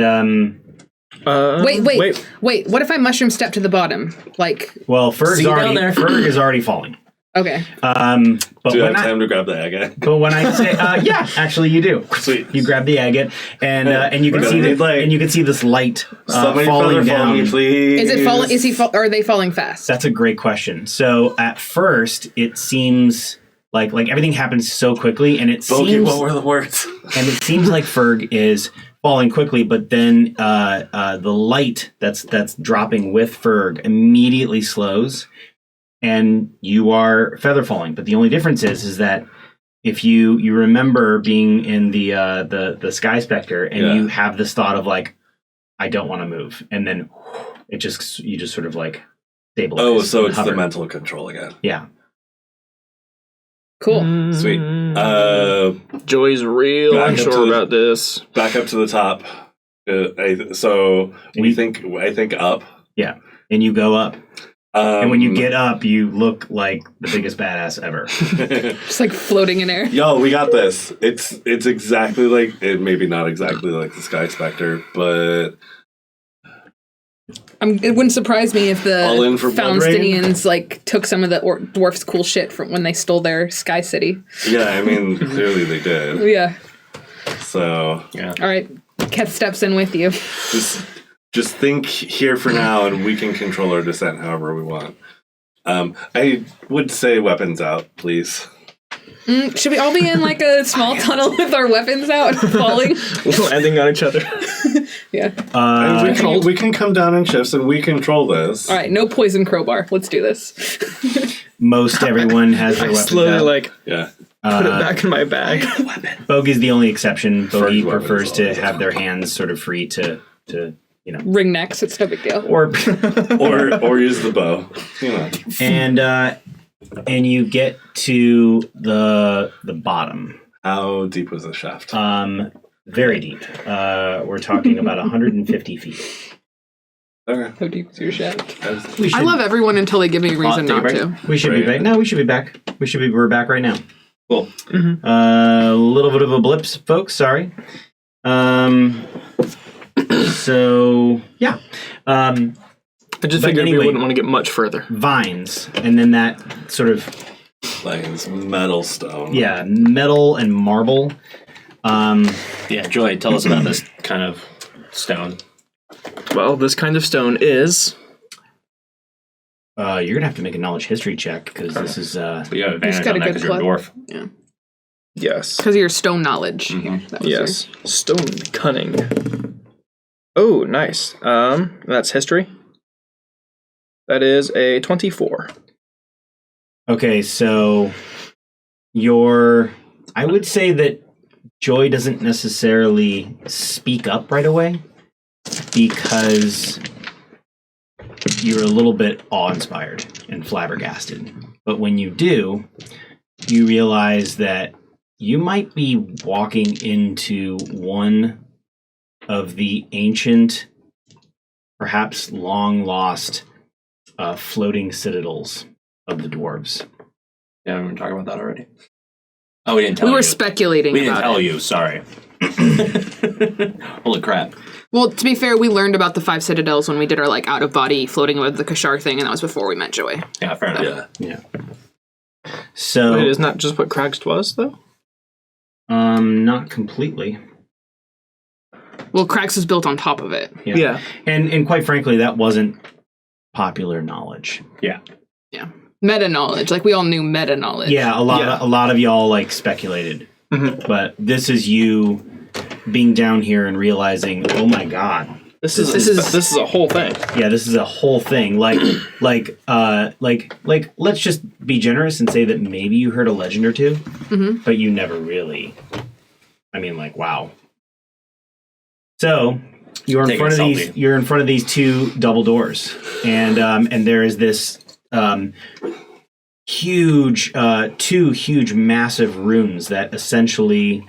Wait. What if I mushroom step to the bottom? Like, well, Ferg down there. is already falling. okay. But Do you have time to grab the agate? But when I say, yeah, actually you do. Sweet. You grab the agate, and you can see and you can see this light falling down. Me, please. Is it falling? Are they falling fast? That's a great question. So at first, it seems like everything happens so quickly, and it seems what were the words? And it seems like Ferg is falling quickly, but then the light that's dropping with Ferg immediately slows, and you are feather falling. But the only difference is that if you remember being in the Sky Spectre, and you have this thought of like, I don't want to move, and then you just sort of like stabilize. Oh, so it's hover. the mental control again. Yeah. Cool. Sweet. Joy's real unsure about this. Back up to the top. I think up. Yeah, and you go up. And when you get up, you look like the biggest badass ever. Just like floating in air. Yo, we got this. It's exactly like it. Maybe not exactly like the Sky Spectre, but It wouldn't surprise me if the All in for Blood Fallenstinians like took some of the dwarfs' cool shit from when they stole their Sky City. yeah, I mean, clearly they did. Yeah. So Yeah. All right. Keth steps in with you. just think here for now, and we can control our descent however we want. I would say weapons out, please. Should we all be in like a small tunnel with our weapons out, falling? Landing on each other. Yeah. We can come down in shifts, and we control this. All right. No poison crowbar. Let's do this. Most everyone has their I weapons slowly out. put it back in my bag. Bogey's the only exception. Bogey First weapon prefers is to always have their hands sort of free to Ring necks. It's no big deal. or or use the bow. You know. and you get to the bottom. How deep was the shaft? Very deep. We're talking about 150 feet. Okay. How deep is your shaft? We should, I love everyone until they give me a reason take a not break? to. we should be Right. back. No, we should be back. We're back right now. Cool. A little bit of a blip, folks. Sorry. So yeah. I just But figured anyway. we wouldn't want to get much further. Vines, and then that sort of Like it's metal stone. metal and marble. Yeah, Joy, tell us about this kind of stone. Well, this kind of stone is... You're gonna have to make a knowledge history check because this is But you have He's advantage got on a that good because you're a dwarf. Yes. Because of your stone knowledge. Mm-hmm. Yeah, that was Yes. Stone cunning. Oh, nice. That's history. That is a 24. okay. So I would say that Joy doesn't necessarily speak up right away because you're a little bit awe-inspired and flabbergasted. But when you do, you realize that you might be walking into one of the ancient, perhaps long-lost, floating citadels of the dwarves. Yeah, we were talking about that already. Oh, we didn't tell We you. were speculating We didn't about tell it. you, sorry. Holy crap. Well, to be fair, we learned about the 5 citadels when we did our like out of body floating above the Kashar thing, and that was before we met Joy. Yeah, fair enough. Yeah. So, Wait, isn't that just what Cragst was, though? not completely. Well, Krax was built on top of it. Yeah. And quite frankly, that wasn't popular knowledge. Yeah. Meta knowledge, like we all knew meta knowledge. Yeah, a lot of y'all like speculated. But this is you being down here and realizing, oh my god, This is a whole thing. yeah, this is a whole thing. Like let's just be generous and say that maybe you heard a legend or two, but you never really. I mean, like, wow. So you're in Take a front of these. selfie. You're in front of these 2 double doors, and there is this huge, 2 huge, massive rooms that essentially,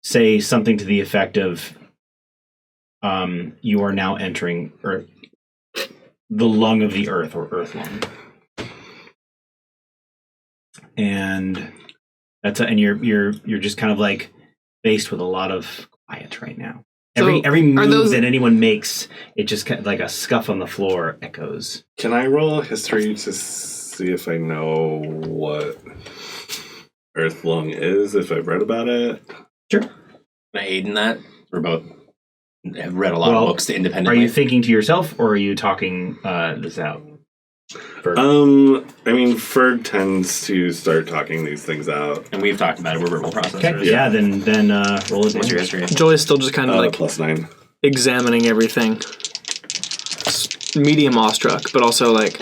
say something to the effect of, you are now entering Earth, the lung of the Earth, or Earth lung, and you're just kind of like faced with a lot of quiet right now. So Every move those- that anyone makes, it just kind of like a scuff on the floor echoes. Can I roll a history to see if I know what Earthlung is, if I've read about it? Sure. Can I aid in that? We're both have read a lot Well, of books Are independently. you thinking to yourself, or are you talking this out? For, I mean, Ferg tends to start talking these things out. And we've talked about it. We're verbal processors. okay, yeah, then roll it. What's your history? Joy is still just kind of like +9. examining everything. Medium awestruck, but also like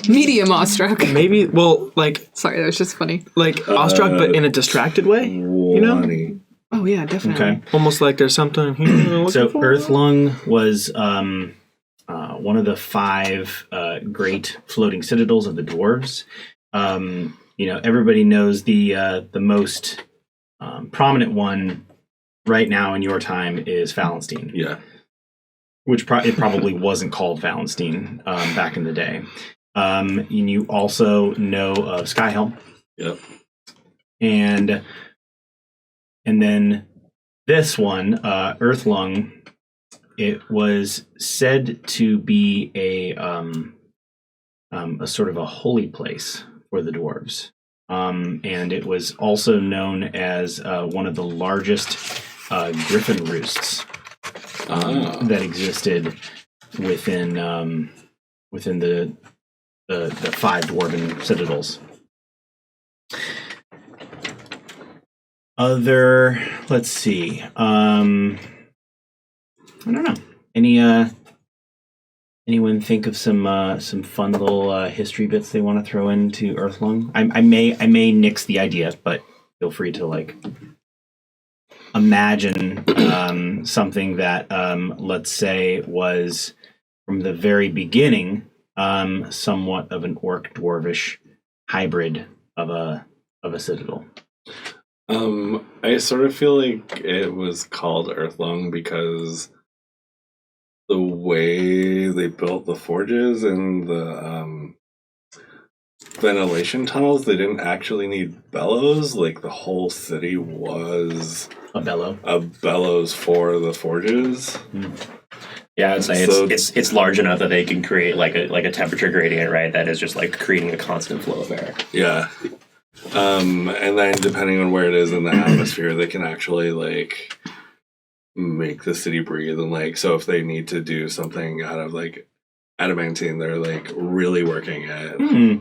Medium awestruck. maybe like Sorry, that was just funny. awestruck, but in a distracted way. You know? 20. Oh yeah, definitely. Okay. Almost like there's something here. I'm looking So for. Earthlung was one of the 5 great floating citadels of the dwarves. Everybody knows the most prominent one right now in your time is Fallenstein, Yeah. which it probably wasn't called Fallenstein back in the day. And you also know of Skyhelm. Yep. And then this one, Earthlung, it was said to be a sort of a holy place for the dwarves, and it was also known as one of the largest griffin roosts that existed within the 5 dwarven citadels. Let's see. I don't know. Anyone think of some fun little history bits they want to throw into Earthlung? I may nix the idea, but feel free to like imagine something that let's say was from the very beginning somewhat of an orc dwarvish hybrid of a citadel. I sort of feel like it was called Earthlung because way they built the forges and the ventilation tunnels, they didn't actually need bellows. Like the whole city was A bellow. a bellows for the forges. Yeah, I'd say So- it's large enough that they can create like a temperature gradient, right? That is just like creating a constant flow of air. Yeah. And then depending on where it is in the atmosphere, they can actually like make the city breathe. And like, so if they need to do something out of like adamantine, they're like really working at. Ooh,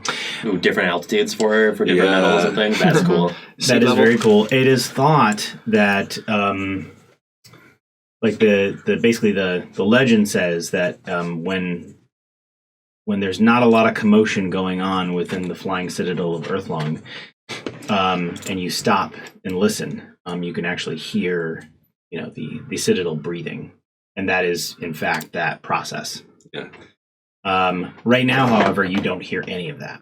different altitudes for different Yeah. metals and things. That's cool. That is very cool. It is thought that, like basically the legend says that when there's not a lot of commotion going on within the flying citadel of Earthlong, and you stop and listen, you can actually hear, the citadel breathing, and that is in fact that process. Yeah. Right now, however, you don't hear any of that.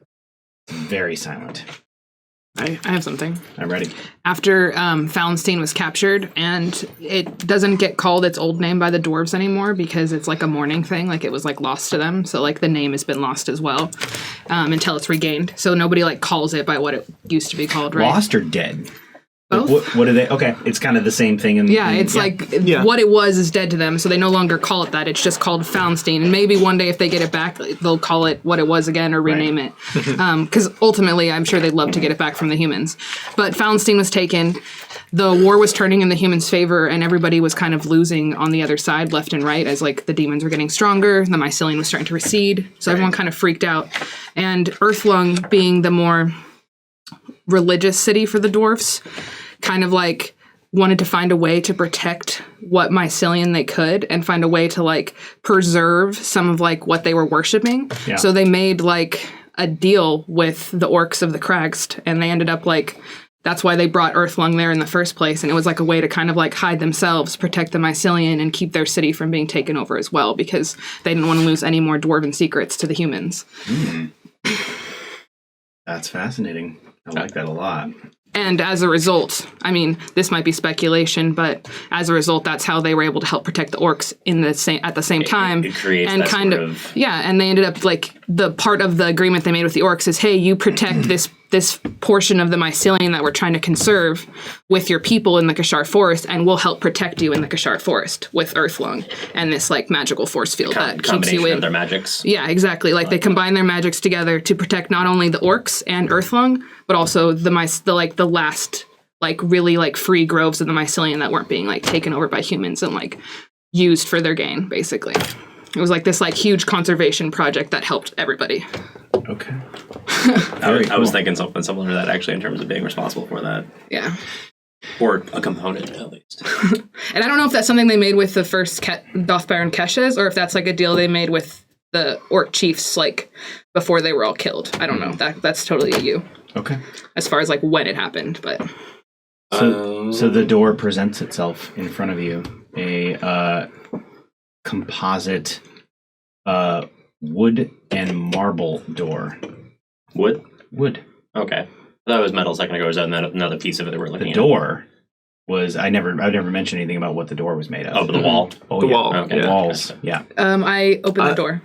It's very silent. I have something. I'm ready. After Fallenstein was captured, and it doesn't get called its old name by the dwarves anymore because it's like a mourning thing, like it was like lost to them. So like the name has been lost as well until it's regained. So nobody like calls it by what it used to be called, right? Lost or dead? Both? What are they? Okay, it's kind of the same thing. What it was is dead to them, so they no longer call it that. It's just called Fallenstein, and maybe one day if they get it back, they'll call it what it was again or rename it. Because ultimately, I'm sure they'd love to get it back from the humans. But Fallenstein was taken. The war was turning in the humans' favor, and everybody was kind of losing on the other side, left and right, as like the demons were getting stronger. The mycelium was starting to recede, so everyone kind of freaked out. And Earthlung, being the more religious city for the dwarfs, kind of like wanted to find a way to protect what mycelium they could and find a way to like preserve some of like what they were worshiping. Yeah. So they made like a deal with the orcs of the Kragst, and they ended up like, that's why they brought Earthlung there in the first place. And it was like a way to kind of like hide themselves, protect the mycelium, and keep their city from being taken over as well, because they didn't want to lose any more dwarven secrets to the humans. That's fascinating. I like that a lot. And as a result, I mean, this might be speculation, but as a result, that's how they were able to help protect the orcs at the same time. It creates and that kind sort of yeah, and they ended up like the part of the agreement they made with the orcs is, hey, you protect this portion of the mycelium that we're trying to conserve with your people in the Kashar Forest, and we'll help protect you in the Kashar Forest with Earthlung and this like magical force field that keeps you in. Of their magics. Yeah, exactly. Like they combine their magics together to protect not only the orcs and Earthlung, but also the last like really like free groves of the mycelium that weren't being like taken over by humans and like used for their gain, basically. It was like this like huge conservation project that helped everybody. Okay. I was thinking something similar to that actually in terms of being responsible for that. Yeah. Or a component at least. And I don't know if that's something they made with the first Doth Baron Keshes, or if that's like a deal they made with the orc chiefs like before they were all killed. I don't know. That's totally a you. Okay. As far as like when it happened, but So the door presents itself in front of you. A composite wood and marble door. Wood? Wood. Okay. I thought it was metal a second ago. Is that another piece of it that we're looking The at? door was I've never mentioned anything about what the door was made of. Oh, but the wall. Oh, The yeah. wall. Okay. The walls. Yeah. I opened the door.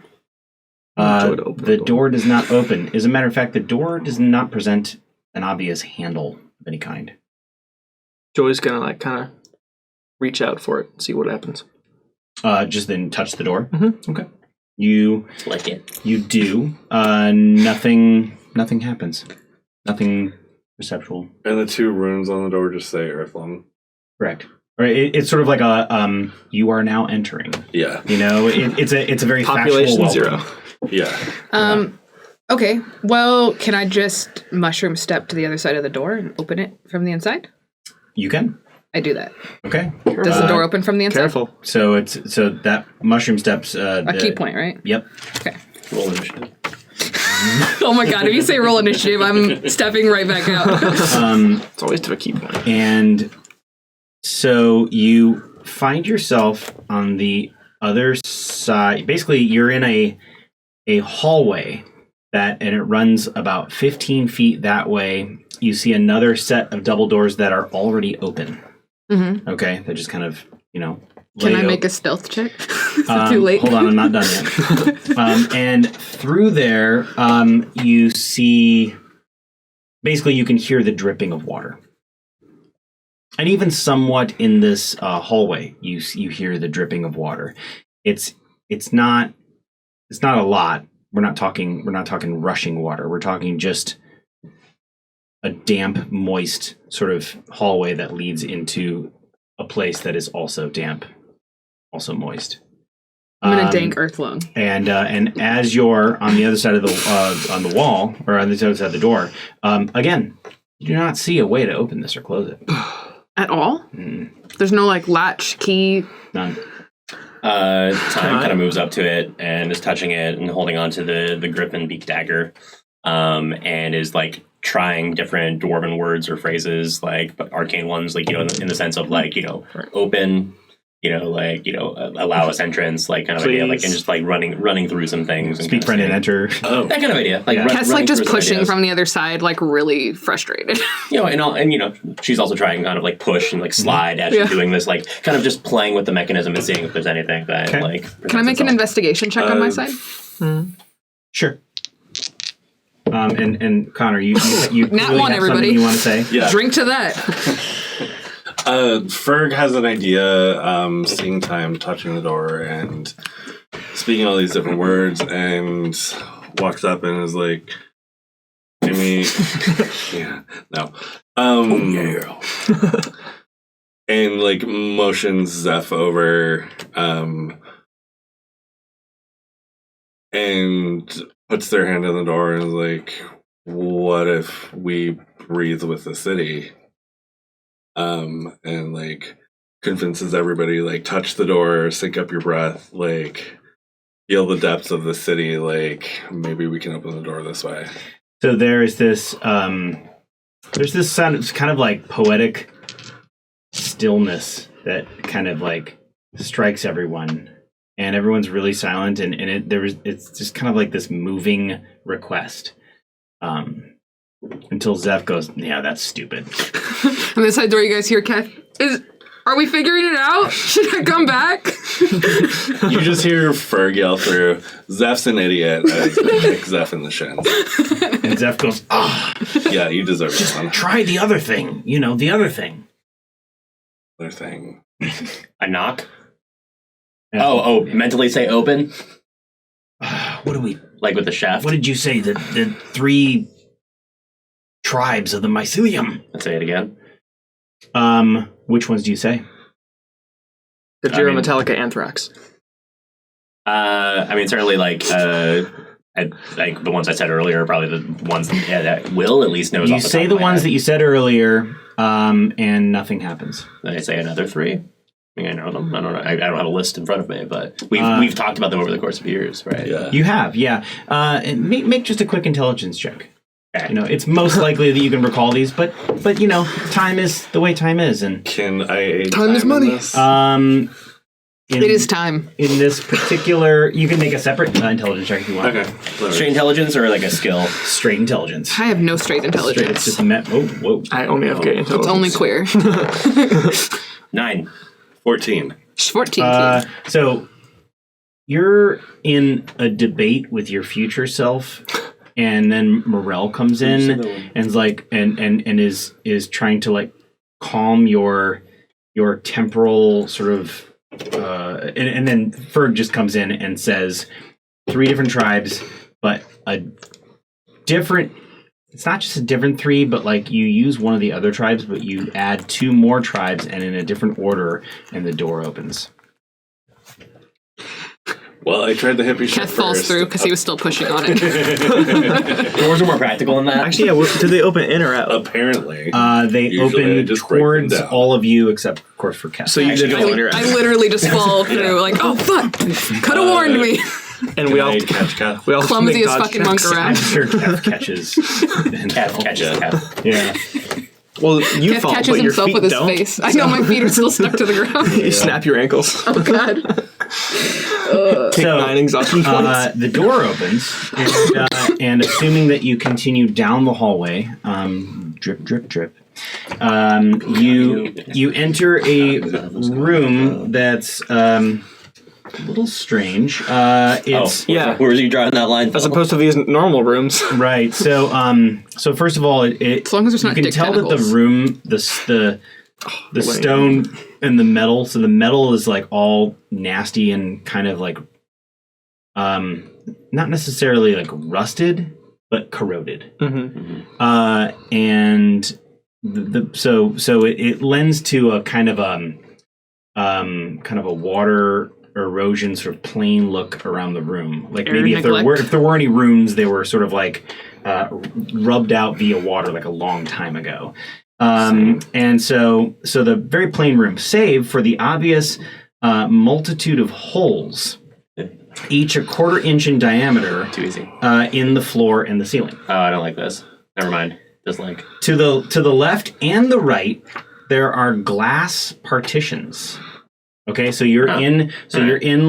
Joy to open The the door does not open. As a matter of fact, the door does not present an obvious handle of any kind. Joy's gonna like kind of reach out for it, see what happens. Just then touch the door. Mhm. Okay. You Like it. do. Nothing happens. Nothing perceptual. And the two runes on the door just say Earthlung. Correct. Or it's sort of like a you are now entering. Yeah. You know, it's a very Population factual 0. welcome. Yeah. Okay, well, can I just mushroom step to the other side of the door and open it from the inside? You can. I do that. Okay. Does the door open from the inside? Careful. So that mushroom steps. A key point, right? Yep. Okay. Roll initiative. Oh my god, if you say roll initiative, I'm stepping right back out. It's always to a key point. And so you find yourself on the other side. Basically, you're in a hallway and it runs about 15 feet that way. You see another set of double doors that are already open. Mm-hmm. Okay, that just kind of, Can I laid make a stealth check? Is it too late? Hold on, I'm not done yet. And through there, you see. Basically, you can hear the dripping of water, and even somewhat in this hallway, you hear the dripping of water. It's not a lot. We're not talking rushing water. We're talking just a damp, moist sort of hallway that leads into a place that is also damp, also moist. I'm gonna dank earth lung. And as you're on the other side of the on the wall or on the other side of the door, again, you do not see a way to open this or close it. At all? There's no like latch key. None. Time kind of moves up to it and is touching it and holding on to the griffin beak dagger, and is like trying different dwarven words or phrases, like but arcane ones, like in the sense of like open. Allow us entrance, like kind of idea, like and just like running through some things. And Speak friend and enter. That kind of idea. Like Cat's like just pushing from the other side, like really frustrated. She's also trying kind of like push and like slide as she's doing this, like kind of just playing with the mechanism and seeing if there's anything that like. Can I make an investigation check on my side? Sure. And Connor, you Not really one, have everybody. something you want to say? Yeah. Drink to that. Ferg has an idea, seeing time, touching the door, and speaking all these different words, and walks up and is like, Jimmy, and like motions Zeph over, and puts their hand on the door and is like, what if we breathe with the city? And like convinces everybody, like, touch the door, sync up your breath, like feel the depths of the city, like maybe we can open the door this way. So there's this sound, it's kind of like poetic stillness that kind of like strikes everyone, and everyone's really silent, and it's just kind of like this moving request. Until Zeph goes, yeah, that's stupid. On the side door, you guys hear Kath. Are we figuring it out? Should I come back? You just hear Ferg yell through, Zeph's an idiot, as they kick Zeph in the shins. And Zeph goes, Yeah, you deserve this one. try the other thing. The other thing. Other thing. A knock. Yeah. Oh, mentally say open, What do we? like with the shaft. What did you say? The 3 tribes of the mycelium. Let's say it again. Which ones do you say? The Metallica Anthrax. Certainly like like the ones I said earlier are probably the ones that Will at least knows. You off the say top the of my ones head. that you said earlier, and nothing happens. Then I say another 3. I mean, I know them. I don't know. I don't have a list in front of me, but we've talked about them over the course of years, right? Yeah. You have, yeah. And make just a quick intelligence check. Okay. It's most likely that you can recall these, but time is the way time is, and Can I aid Time is money. This? It is time. In this particular, you can make a separate intelligence check if you want. Okay. Straight intelligence or like a skill? Straight intelligence. I have no straight intelligence. It's just whoa. I only have gay intelligence. It's only queer. 9. 14. 14. So you're in a debate with your future self, and then Morel comes in and is like and is trying to like calm your temporal sort of and then Ferg just comes in and says 3 different tribes, but a different. It's not just a different 3, but like you use one of the other tribes, but you add 2 more tribes and in a different order, and the door opens. Well, I tried the hippie shit Kath falls first. through because he was still pushing on it. Doors are more practical than that. Actually, yeah. Do they open in or out? Apparently. They Usually I open just break them towards down. all of you, except of course for Kath. So you did go in or I out. literally just fall through, like, oh fuck, could have warned me. And Can we all I catch Kath? we all Clumsy make as dodge fucking checks. monk around. I'm sure Kath catches. Kath catches Kath. Yeah. Well, you Kath fall, catches but your himself feet with his don't. face. I know my feet are still stuck to the ground. You snap your ankles. Oh god. Take 9 exhaustion points. The door opens, and assuming that you continue down the hallway, drip, drip, drip, You enter a room that's a little strange. It's Yeah. Where are you drawing that line? As opposed to these normal rooms. right. So first of all, As long as there's you not can dick tell that the tentacles. room, the stone and the metal. So the metal is like all nasty and kind of like not necessarily like rusted, but corroded. And so it lends to a kind of a water erosion sort of plain look around the room. Like Air maybe if neglect. there were any rooms, they were sort of like rubbed out via water like a long time ago. And so the very plain room, save for the obvious multitude of holes, each a quarter inch in diameter, Too easy. in the floor and the ceiling. Oh, I don't like this. Never mind. Dislike. To the left and the right, there are glass partitions. Okay, so you're in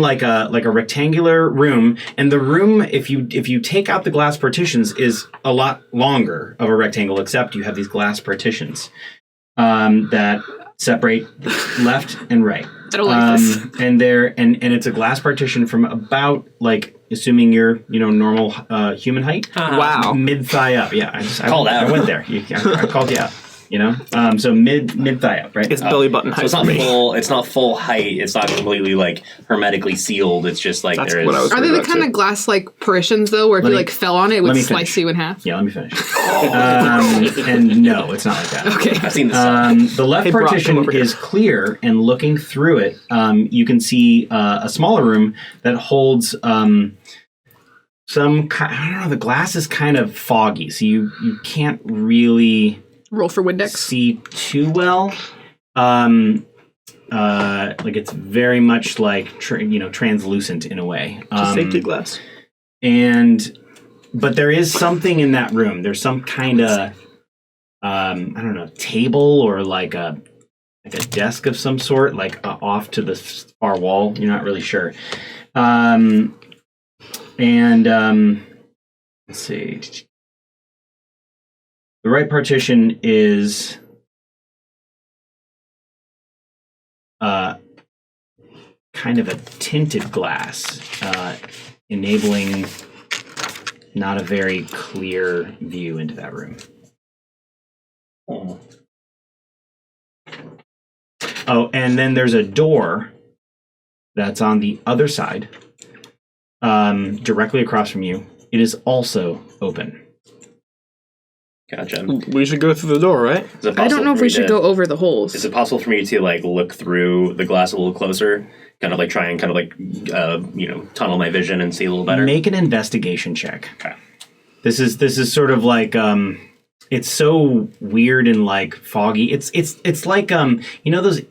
like a rectangular room, and the room, if you take out the glass partitions, is a lot longer of a rectangle, except you have these glass partitions that separate left and right. I don't like this. And it's a glass partition from about, like, assuming you're normal human height, Wow. mid thigh up. Yeah, Called out. I went there. I called you out. So mid thigh up, right? It's belly button So height it's for not me. full. It's not full height. It's not completely like hermetically sealed. It's just like That's there is. what I was Are they the about kind to. of glass like partitions though, where if Let you me- like fell on it, it let would me slice finish. you in half? Yeah, let me finish. And no, it's not like that. Okay. I've seen this. The left Hey, Brock, come partition over here. is clear, and looking through it, you can see a smaller room that holds I don't know. The glass is kind of foggy, so you can't really Roll for Windex. see too well. Like it's very much like translucent in a way. Just safety glass. But there is something in that room. There's some kind of I don't know, table or like a desk of some sort, like off to the far wall. You're not really sure. Let's see. The right partition is kind of a tinted glass, enabling not a very clear view into that room. Oh, and then there's a door that's on the other side, directly across from you. It is also open. Gotcha. We should go through the door, right? Is it I don't possible know if for we me should to- go over the holes. Is it possible for me to like look through the glass a little closer, kind of like try and kind of like tunnel my vision and see a little better? Make an investigation check. Okay. This is sort of like it's so weird and like foggy. It's like those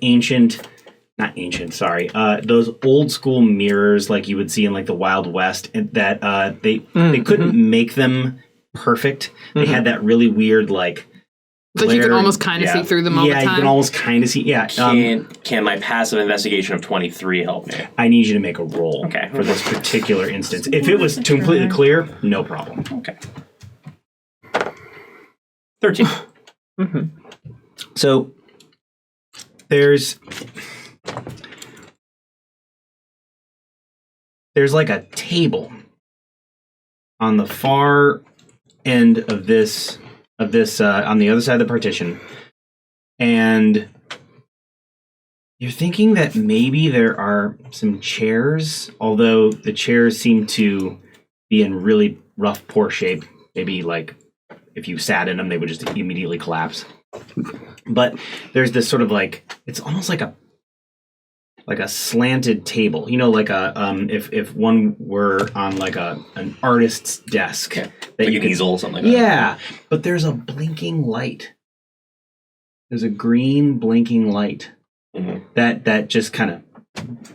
those old school mirrors like you would see in like the Wild West, and that they couldn't make them perfect. They had that really weird like Like you could glare. almost kind of see through them all the Yeah, time. you can almost kind of see. Yeah. Can my passive investigation of 23 help me? I need you to make a roll Okay. for this particular instance. If it was completely clear, no problem. Okay. 13. So there's like a table on the far end of this on the other side of the partition, and you're thinking that maybe there are some chairs, although the chairs seem to be in really rough, poor shape. Maybe like if you sat in them, they would just immediately collapse. But there's this sort of like, it's almost like a slanted table, like a if one were on like an artist's desk, Okay. that Like you an could, easel, something like that. yeah. But there's a blinking light. There's a green blinking light Mhm. that just kind of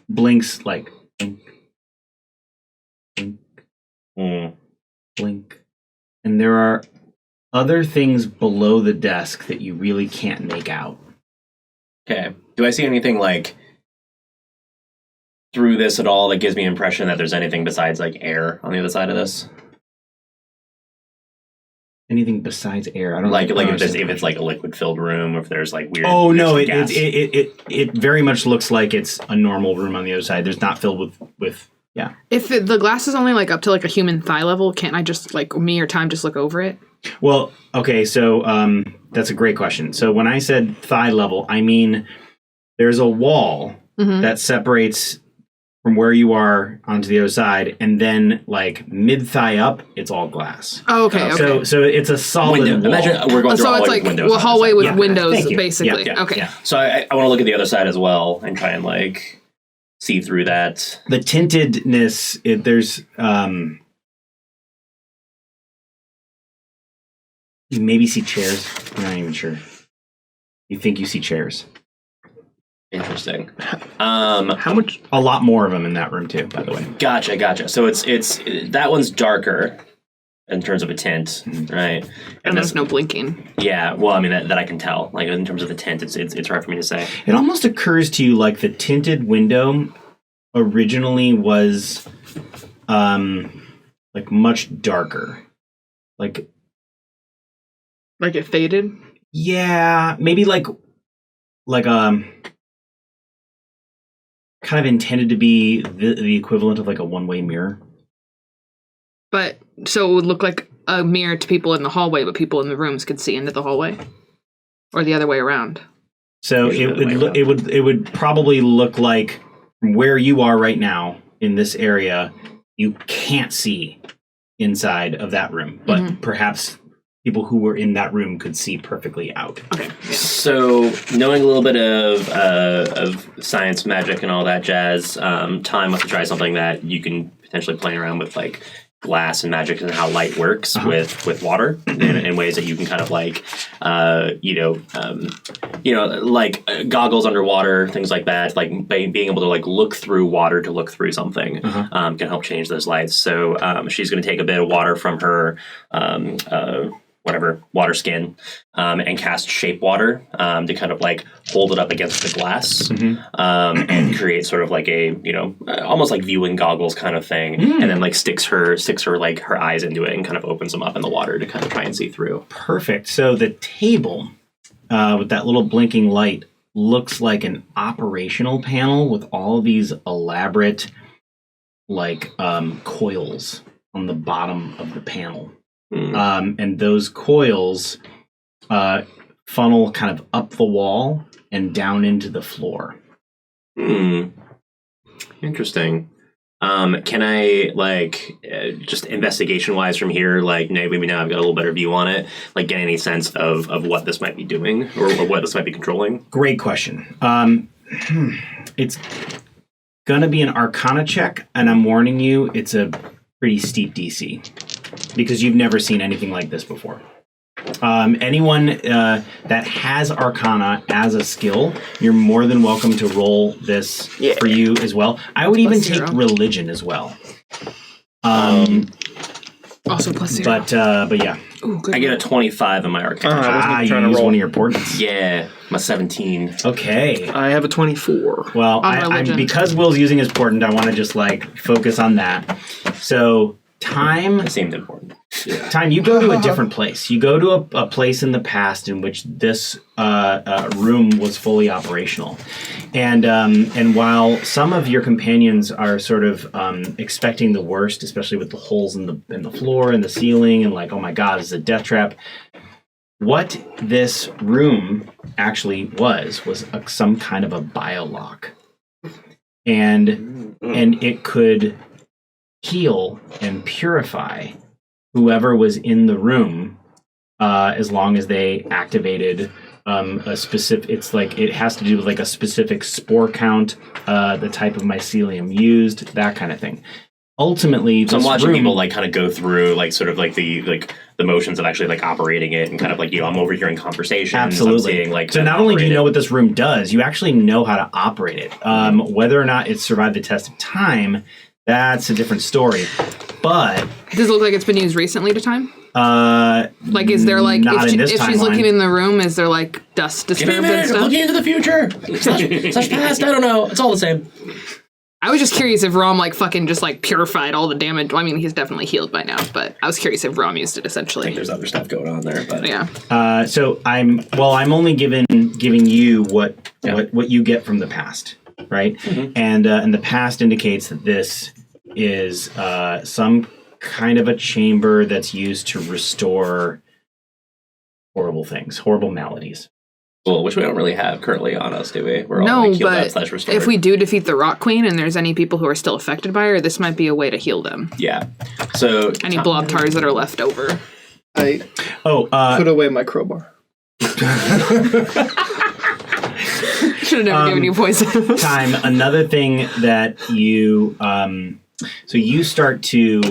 blinks like blink, blink, Mm. blink, and there are other things below the desk that you really can't make out. Okay. Do I see anything like through this at all that gives me an impression that there's anything besides like air on the other side of this? Anything besides air? I don't Like know if it's like a liquid filled room, or if there's like weird. Oh no! gas. It very much looks like it's a normal room on the other side. There's not filled with yeah. If the glass is only like up to like a human thigh level, can't I just like me or Time just look over it? Well, okay, so that's a great question. So when I said thigh level, I mean there's a wall that separates from where you are onto the other side, and then like mid thigh up, it's all glass. Oh, okay. Okay. So it's a solid wall. Imagine we're going through a So hallway it's with like windows. a hallway with Yeah. windows, Thank you. basically. Yeah, Okay. yeah. So I want to look at the other side as well and try and like see through that. The tintedness, there's you maybe see chairs. I'm not even sure. You think you see chairs? Interesting. How much? A lot more of them in that room too, by the way. Gotcha. So it's that one's darker in terms of a tint, right? And there's no blinking. Yeah, well, I mean that I can tell. Like in terms of the tint, it's hard for me to say. It almost occurs to you like the tinted window originally was like much darker. Like Like it faded. yeah, maybe like kind of intended to be the equivalent of like a one-way mirror. But so it would look like a mirror to people in the hallway, but people in the rooms could see into the hallway, or the other way around. So it would probably look like from where you are right now in this area, you can't see inside of that room, but perhaps people who were in that room could see perfectly out. Okay. So knowing a little bit of science, magic, and all that jazz, Time wants to try something that you can potentially play around with, like glass and magic and how light works with water in ways that you can kind of like like goggles underwater, things like that, like being able to like look through water to look through something can help change those lights. So she's going to take a bit of water from her water skin and cast shape water to kind of like hold it up against the glass and create sort of like a almost like viewing goggles kind of thing, and then like sticks her like her eyes into it and kind of opens them up in the water to kind of try and see through. Perfect. So the table with that little blinking light looks like an operational panel with all of these elaborate like coils on the bottom of the panel. And those coils funnel kind of up the wall and down into the floor. Interesting. Can I like just investigation wise from here, like maybe now I've got a little better view on it, like get any sense of what this might be doing or what this might be controlling? Great question. It's gonna be an Arcana check, and I'm warning you, it's a pretty steep DC because you've never seen anything like this before. Anyone that has Arcana as a skill, you're more than welcome to roll this for you as well. I would even take religion as well. Also plus 0. But yeah. Ooh, good. I get a 25 in my Arcana. You use one of your portents. Yeah, my 17. Okay. I have a 24. Well, religion. because Will's using his portent, I want to just like focus on that. So Time. It seemed important. Time, you go to a different place. You go to a place in the past in which this room was fully operational, and while some of your companions are sort of expecting the worst, especially with the holes in the floor and the ceiling, and like, oh my god, this is a death trap. What this room actually was some kind of a biolock, and it could heal and purify whoever was in the room as long as they activated a specific, it's like it has to do with like a specific spore count, the type of mycelium used, that kind of thing. Ultimately, so I'm watching people like kind of go through like sort of like the motions of actually like operating it, and kind of like, I'm overhearing conversations. Absolutely. I'm seeing, like, so not only do you know what this room does, you actually know how to operate it. Whether or not it survived the test of time, that's a different story. But does it look like it's been used recently to Time? Like, is there like if she's looking in the room, is there like dust disturbed and stuff? Looking into the future slash past. I don't know. It's all the same. I was just curious if Rom like fucking just like purified all the damage. Well, I mean, he's definitely healed by now, but I was curious if Rom used it I think essentially. there's other stuff going on there, but Yeah. So I'm only giving you what you get from the past, right? Mm-hmm. And the past indicates that this is some kind of a chamber that's used to restore horrible things, horrible maladies. well, which we don't really have currently on us, do we? We're all No, like healed up but / restored. if we do defeat the Rock Queen and there's any people who are still affected by her, this might be a way to heal them. Yeah. So Any blob tars that are left over. I put away my crowbar. Should have never given you poison. Time. Another thing that you so you start to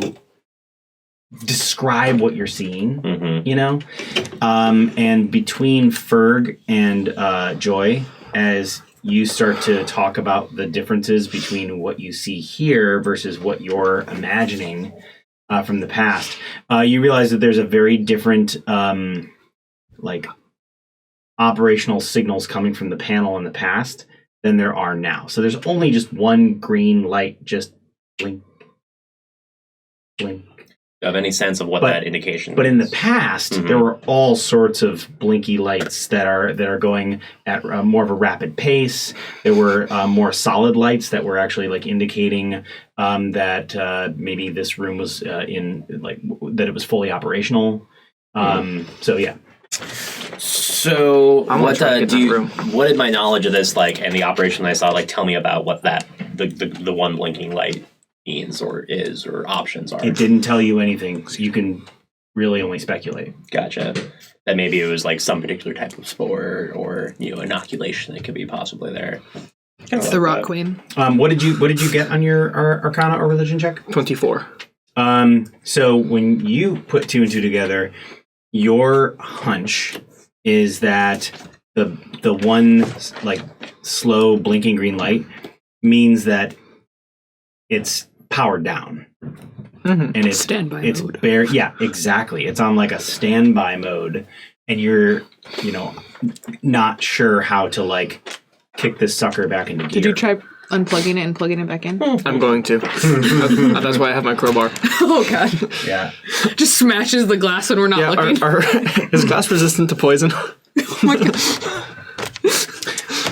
describe what you're seeing, you know, and between Ferg and Joy, as you start to talk about the differences between what you see here versus what you're imagining from the past, you realize that there's a very different like operational signals coming from the panel in the past than there are now. So there's only just one green light, just blink, blink. Do you have any sense of what that indication But is? in the past, there were all sorts of blinky lights that are going at more of a rapid pace. There were more solid lights that were actually like indicating that maybe this room was in like that it was fully operational. So yeah. So what try to get that room. what did my knowledge of this like and the operation I saw like tell me about what that the one blinking light means or is or options are? It didn't tell you anything, so you can really only speculate. Gotcha. That maybe it was like some particular type of spore or inoculation that could be possibly there. It's the Rock Queen. What did you get on your Arcana or Religion check? 24. So when you put two and two together, your hunch is that the one like slow blinking green light means that it's powered down. And it's Standby it's mode. yeah, exactly. It's on like a standby mode, and you're not sure how to like kick this sucker back into gear. Did you try unplugging it and plugging it back in? I'm going to. That's why I have my crowbar. Oh god. Yeah. Just smashes the glass when we're not looking. Is glass resistant to poison? Oh my god.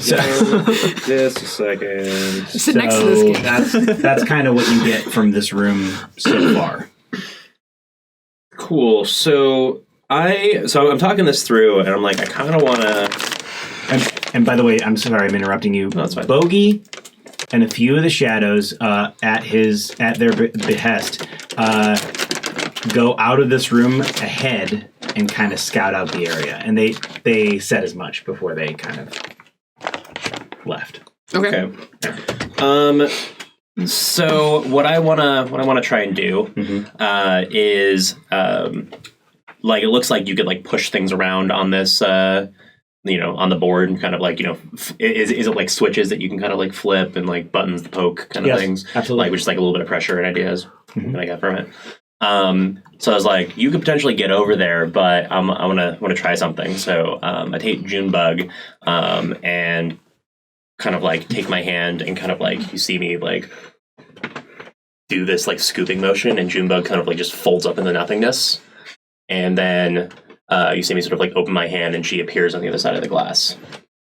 Just a second. Sit next to this game. That's kind of what you get from this room so far. Cool. So I'm talking this through and I'm like I kind of want to. And by the way, I'm sorry I'm interrupting you. No, that's fine. Bogey and a few of the shadows at their behest go out of this room ahead and kind of scout out the area, and they said as much before they kind of left. Okay. So what I wanna try and do is like it looks like you could like push things around on this on the board and kind of like is it like switches that you can kind of like flip and like buttons to poke kind of Yes, things, absolutely. like which is like a little bit of pressure and ideas that I got from it. So I was like, you could potentially get over there, but I want to try something. So I take Junebug and kind of like take my hand and kind of like you see me like do this like scooping motion, and Junebug kind of like just folds up into nothingness, and then you see me sort of like open my hand and she appears on the other side of the glass.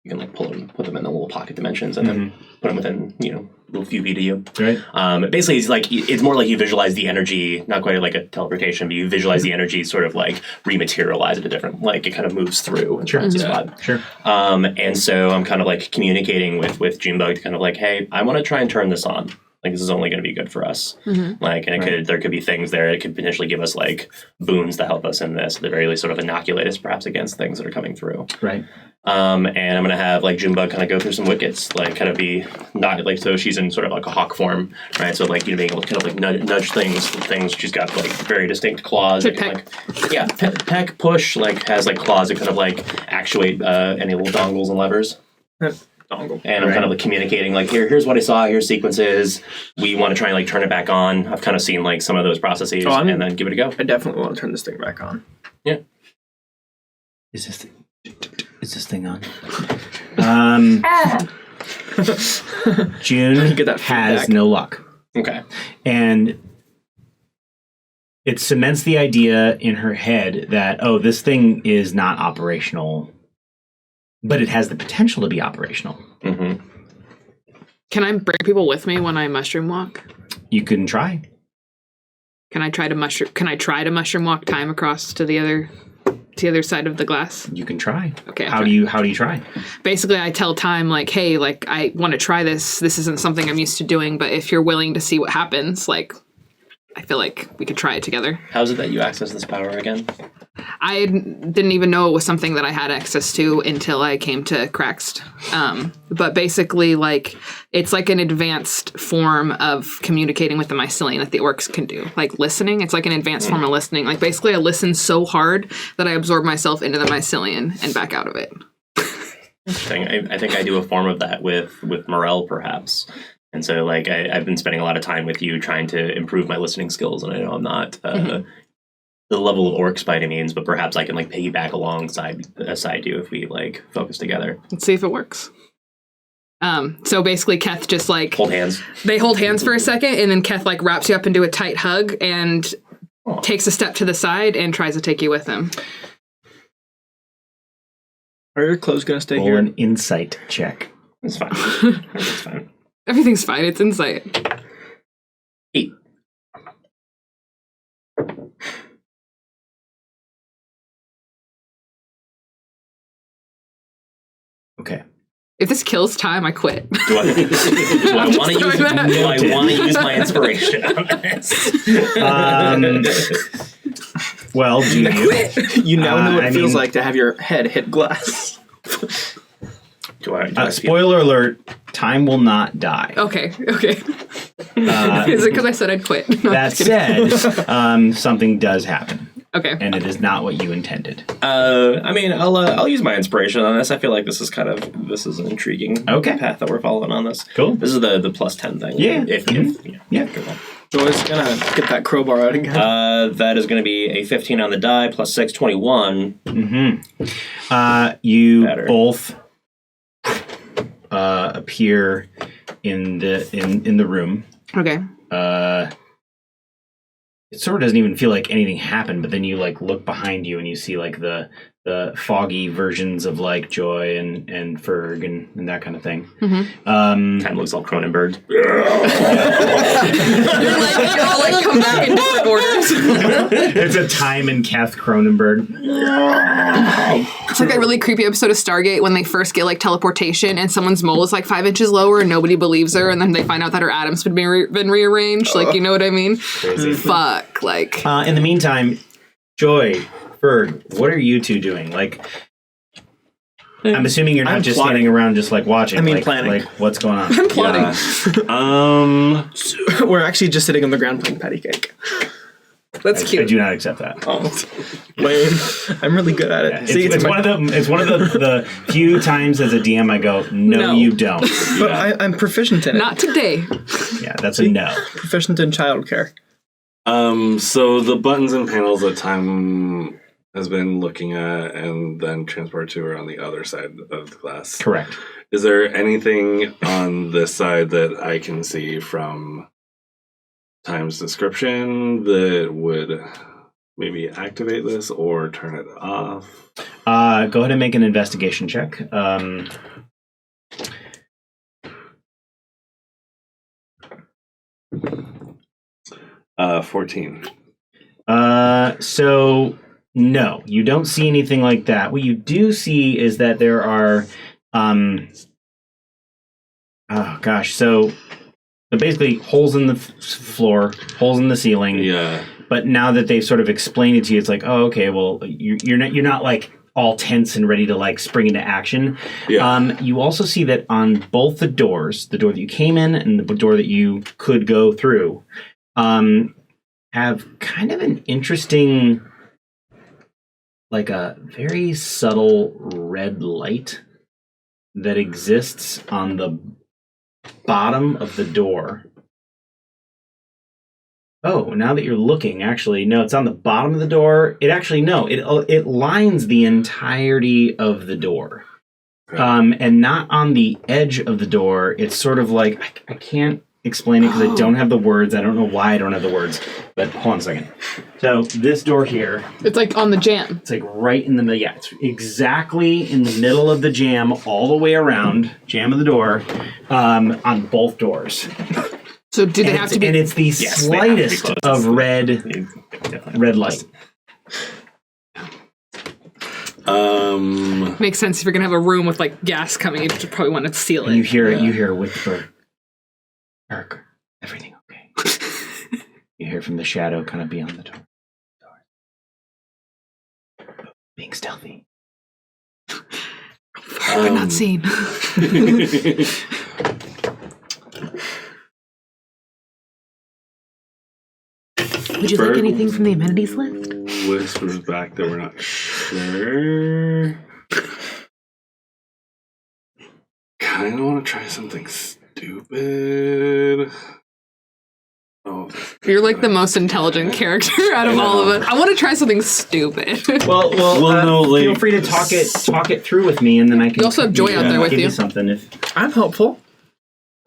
You can like put them in the little pocket dimensions and then put them within a little few feet of you. Right. Basically, it's more like you visualize the energy, not quite like a teleportation, but you visualize the energy sort of like rematerialize it a different, like it kind of moves through. Sure. The spot. Sure. And so I'm kind of like communicating with Junebug to kind of like, hey, I want to try and turn this on. Like this is only going to be good for us. Like, and there could be things there that could potentially give us like boons to help us in this. At the very least, sort of inoculate us perhaps against things that are coming through. Right. And I'm gonna have like Junebug kind of go through some wickets, like kind of be not like so she's in sort of like a hawk form, right? So like being able to kind of like nudge things. She's got like very distinct claws. That can, like, peck, push, like has like claws that kind of like actuate any little dongles and levers. Dongle. And I'm kind of like communicating like here's what I saw, here's sequences. We want to try and like turn it back on. I've kind of seen like some of those processes and then give it a go. I definitely want to turn this thing back on. Yeah. Is this thing on? June Get that has feedback. no luck. Okay. And it cements the idea in her head that, oh, this thing is not operational, but it has the potential to be operational. Mm-hmm. Can I bring people with me when I mushroom walk? You can try. Can I try to mushroom walk time across to the other side of the glass? You can try. Okay. How do you try? Basically, I tell time like, hey, like I want to try this. This isn't something I'm used to doing, but if you're willing to see what happens, like I feel like we could try it together. How is it that you access this power again? I didn't even know it was something that I had access to until I came to Craxt. But basically, like, it's like an advanced form of communicating with the mycelium that the orcs can do. Like listening, it's like an advanced form of listening. Like basically I listen so hard that I absorb myself into the mycelium and back out of it. Interesting. I think I do a form of that with Morel, perhaps. And so, like, I've been spending a lot of time with you trying to improve my listening skills, and I know I'm not the level of orcs by any means, but perhaps I can, like, piggyback alongside you if we, like, focus together. Let's see if it works. So basically Keth just, like... Hold hands. They hold hands for a second, and then Keth, like, wraps you up into a tight hug and takes a step to the side and tries to take you with him. Are your clothes gonna stay Roll here? an insight check. It's fine. It's fine. Everything's fine. It's insight. 8. Okay. If this kills time, I quit. Do I want to use my inspiration on this? Well, do you? You now know what I it feels mean- like to have your head hit glass. Do I feel- Spoiler alert, time will not die. Okay. Is it because I said I'd quit? No, That I'm just kidding. said, something does happen, Okay. and it is not what you intended. I mean, I'll use my inspiration on this. I feel like this is an intriguing Okay. path that we're following on this. Cool. This is the plus 10 thing. Yeah. If Yeah. Good one. Joy's gonna get that crowbar out again. That is going to be a 15 on the die plus 6, 21. You Better. both appear in the room. Okay. It sort of doesn't even feel like anything happened, but then you like look behind you and you see like the foggy versions of like Joy and Ferg and that kind of thing. Kind of looks all Cronenberg. You're all like come back in different orders. It's a Time and Keth Cronenberg. It's like that really creepy episode of Stargate when they first get like teleportation and someone's mole is like 5 inches lower and nobody believes her, and then they find out that her atoms have been rearranged. Like, you know what I mean? Crazy. Fuck. Like. In the meantime, Joy, Ferg, what are you two doing? Like, I'm assuming you're not I'm just plotting. standing around just like watching. I mean, like, planning. Like, what's going on? I'm plotting. We're actually just sitting on the ground playing patty cake. That's I cute. do not accept that. Lame. I'm really good at it. Yeah, See, it's my- one of the few times as a DM I go, no. You don't. But I'm proficient in it. Not today. Yeah, that's a no. Proficient in childcare. So the buttons and panels that Time has been looking at and then transport to are on the other side of the glass. Correct. Is there anything on this side that I can see from Time's description that would maybe activate this or turn it off? Go ahead and make an investigation check. 14. So no, you don't see anything like that. What you do see is that there are, so basically holes in the floor, holes in the ceiling. Yeah. But now that they've sort of explained it to you, it's like, oh, okay, well, you're not like all tense and ready to like spring into action. Yeah. You also see that on both the doors, the door that you came in and the door that you could go through, have kind of an interesting, like a very subtle red light that exists on the bottom of the door. Oh, now that you're looking, actually, no, it's on the bottom of the door. It lines the entirety of the door. and not on the edge of the door. It's sort of like I can't explain it because I don't have the words. I don't know why I don't have the words. But hold on a second. So this door here, It's like on the jam. it's like right in the middle. Yeah, it's exactly in the middle of the jam, all the way around. Jam of the door, on both doors. So do they have to be? And it's the Yes, they have to be slightest close. of red light. Makes sense if you're gonna have a room with like gas coming. You probably want to seal it. And you hear a whisper. Parker, everything okay? You hear from the shadow kind of beyond the door. Being stealthy. But not seen. Would you like anything from the amenities list? Whispers back that we're not sure. Kind of want to try something stupid. Oh, You're like the most intelligent character out of all of us. I want to try something stupid. Well, no, like, feel free to talk it through with me, and then I can. You also have Joy out there with give you. something if. I'm helpful.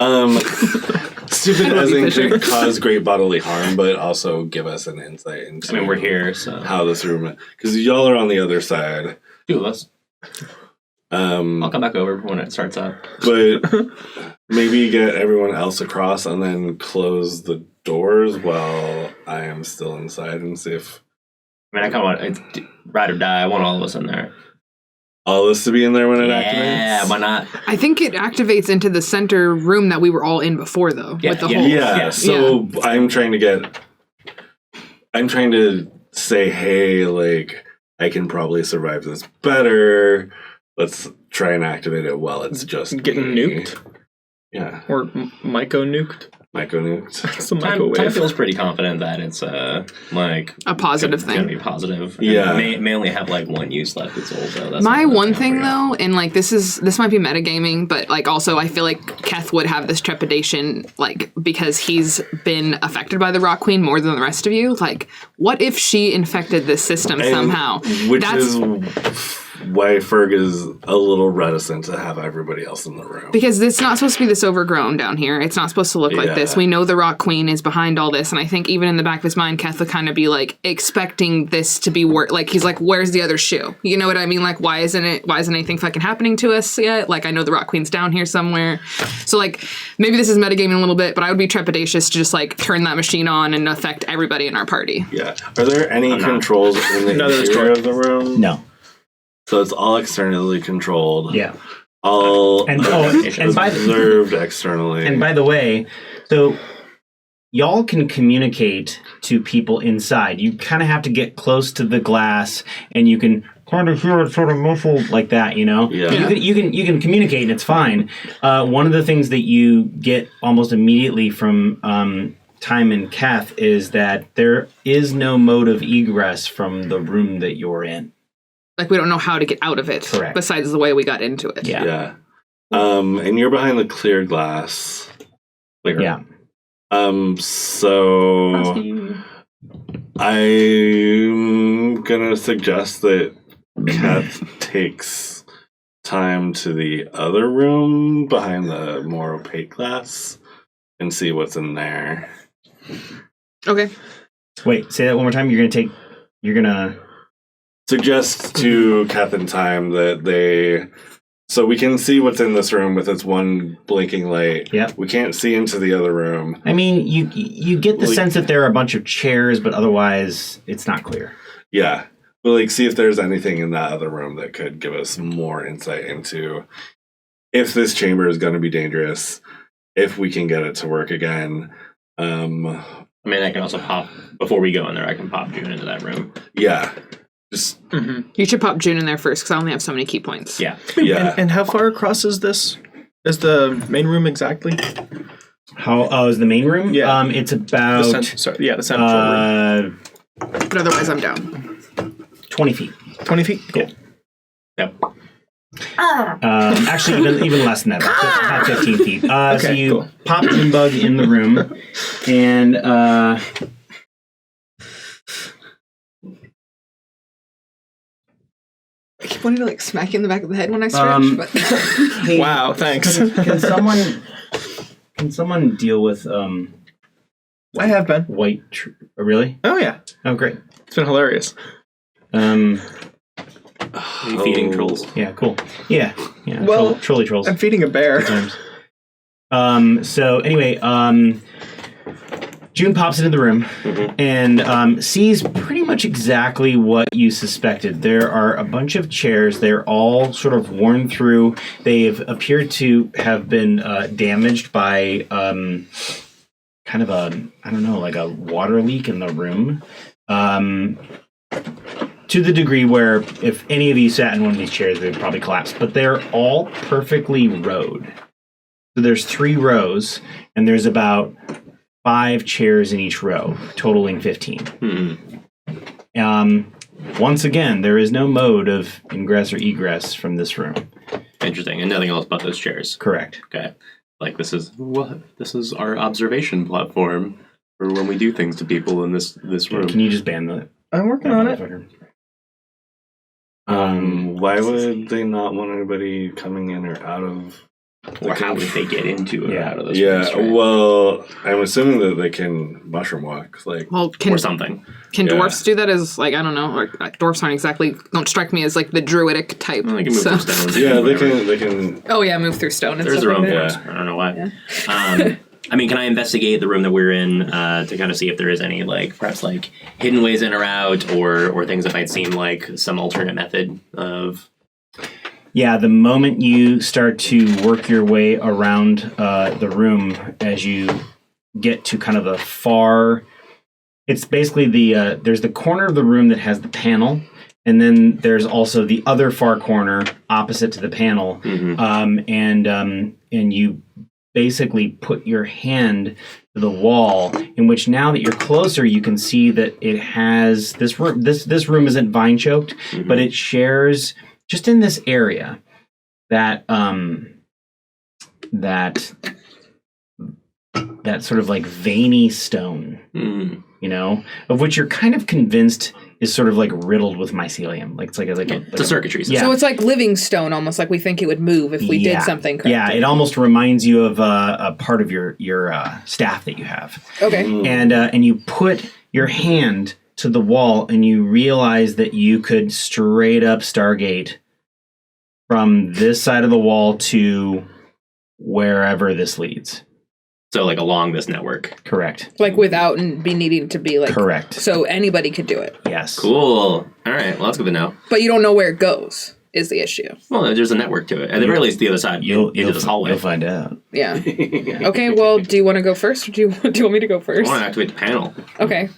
stupid I love you, doesn't Fisher. cause great bodily harm, but also give us an insight into. I mean, we're here, so How this room, because y'all are on the other side. two of us. I'll come back over when it starts up. But maybe get everyone else across and then close the doors while I am still inside and see if I mean, I kind of want it's ride or die. I want all of us in there. all this to be in there when it Yeah, activates. why not? I think it activates into the center room that we were all in before, though. Yeah, with the yeah, whole. Yeah, so I'm trying to say, hey, like, I can probably survive this better. Let's try and activate it while it's just Getting me. nuked? Yeah, Or Myco nuked? Myco nuked. It's the Time microwave. feels pretty confident that it's like A positive gonna thing. be positive. Yeah. And may only have like one use left. It's old though. That's My what one I'm thing figuring out. though, and like this might be metagaming, but like also I feel like Keth would have this trepidation, like because he's been affected by the Rock Queen more than the rest of you. Like, what if she infected this system And- somehow? Which is why Ferg is a little reticent to have everybody else in the room. Because it's not supposed to be this overgrown down here. It's not supposed to look like this. Yeah. We know the Rock Queen is behind all this, and I think even in the back of his mind, Keth would kind of be like expecting this to be like he's like, "Where's the other shoe?" You know what I mean? Like, why isn't anything fucking happening to us yet? Like, I know the Rock Queen's down here somewhere. So like, maybe this is metagaming a little bit, but I would be trepidatious to just like turn that machine on and affect everybody in our party. Yeah. Are there any controls in the No, there's interior not. of the room? No. So it's all externally controlled. Yeah. All And observed externally. And by the way, so y'all can communicate to people inside. You kind of have to get close to the glass, and you can kind of hear it sort of muffled like that. You know, Yeah. You can communicate, and it's fine. One of the things that you get almost immediately from Time and Kath is that there is no mode of egress from the room that you're in. Like, we don't know how to get out of it. Correct. Besides the way we got into it. Yeah. Yeah. And you're behind the clear glass. Yeah. So I'm gonna suggest that Kath takes Time to the other room behind the more opaque glass and see what's in there. Okay. Wait, say that one more time. You're gonna Suggest to Kath and Time that so we can see what's in this room with its one blinking light. Yep. We can't see into the other room. I mean, you get the Like- sense that there are a bunch of chairs, but otherwise it's not clear. Yeah. But like see if there's anything in that other room that could give us more insight into if this chamber is going to be dangerous, if we can get it to work again. I mean, I can also pop before we go in there. I can pop June into that room. Yeah. Just You should pop June in there first, because I only have so many key points. Yeah. yeah. And how far across is this? Is the main room exactly? How? Oh, is the main room? Yeah. It's about The central room. But otherwise, I'm down. 20 feet. 20 feet? Cool. Yep. Actually, even less than that. About 15 feet. So Okay, you cool. pop Junebug in the room, and just wanted to like smack you in the back of the head when I stretch, but Hey, Wow, thanks. Can someone deal with I have been. really? Oh yeah, Oh, great. it's been hilarious. Feeding trolls. Yeah, cool. Yeah. Well, trolley trolls. I'm feeding a bear. Good times. So anyway, June pops into the room and sees pretty much exactly what you suspected. There are a bunch of chairs. They're all sort of worn through. They've appeared to have been damaged by kind of like a water leak in the room. To the degree where if any of you sat in one of these chairs, they would probably collapse. But they're all perfectly rowed. So there's 3 rows, and there's about 5 chairs in each row, totaling 15. Once again, there is no mode of ingress or egress from this room. Interesting, and nothing else but those chairs. Correct. Okay, like this is our observation platform for when we do things to people in this room. Can you just ban the I'm working that on it. motherfucker? Why would they not want anybody coming in or out of? Or how would they get into or Yeah. out of this? Yeah, place, right? well, I'm assuming that they can mushroom walk. Like, well, Or something. can Yeah. dwarfs do that? As like I don't know, or dwarfs don't strike me as like the druidic type. Well, they can move so. through stones. yeah, they whatever. can. They can. Oh yeah, move through stone and There's stuff their own like that. forms. I don't know why. I mean, can I investigate the room that we're in to kind of see if there is any, like, perhaps, like, hidden ways in or out or things that might seem like some alternate method of... Yeah, the moment you start to work your way around the room, as you get to kind of the far, it's basically there's the corner of the room that has the panel, and then there's also the other far corner opposite to the panel, and you basically put your hand to the wall, in which now that you're closer, you can see that it has this room. This room isn't vine choked, but it shares just in this area that sort of like veiny stone, you know, of which you're kind of convinced is sort of like riddled with mycelium. Like it's like the circuitry. Yeah. So it's like living stone, almost like we think it would move if we did something correctly. Yeah, it almost reminds you of a part of your staff that you have. Okay. And you put your hand to the wall, and you realize that you could straight up Stargate from this side of the wall to wherever this leads. So, like, along this network. Correct. Like without be needing to be like Correct. So anybody could do it. Yes. Cool. All right. Well, that's good to know. But you don't know where it goes is the issue. Well, there's a network to it. At the very least, the other side into this hallway. You'll find out. Yeah. Okay, well, do you want to go first or do you want me to go I first? want to activate the panel. Okay. Pop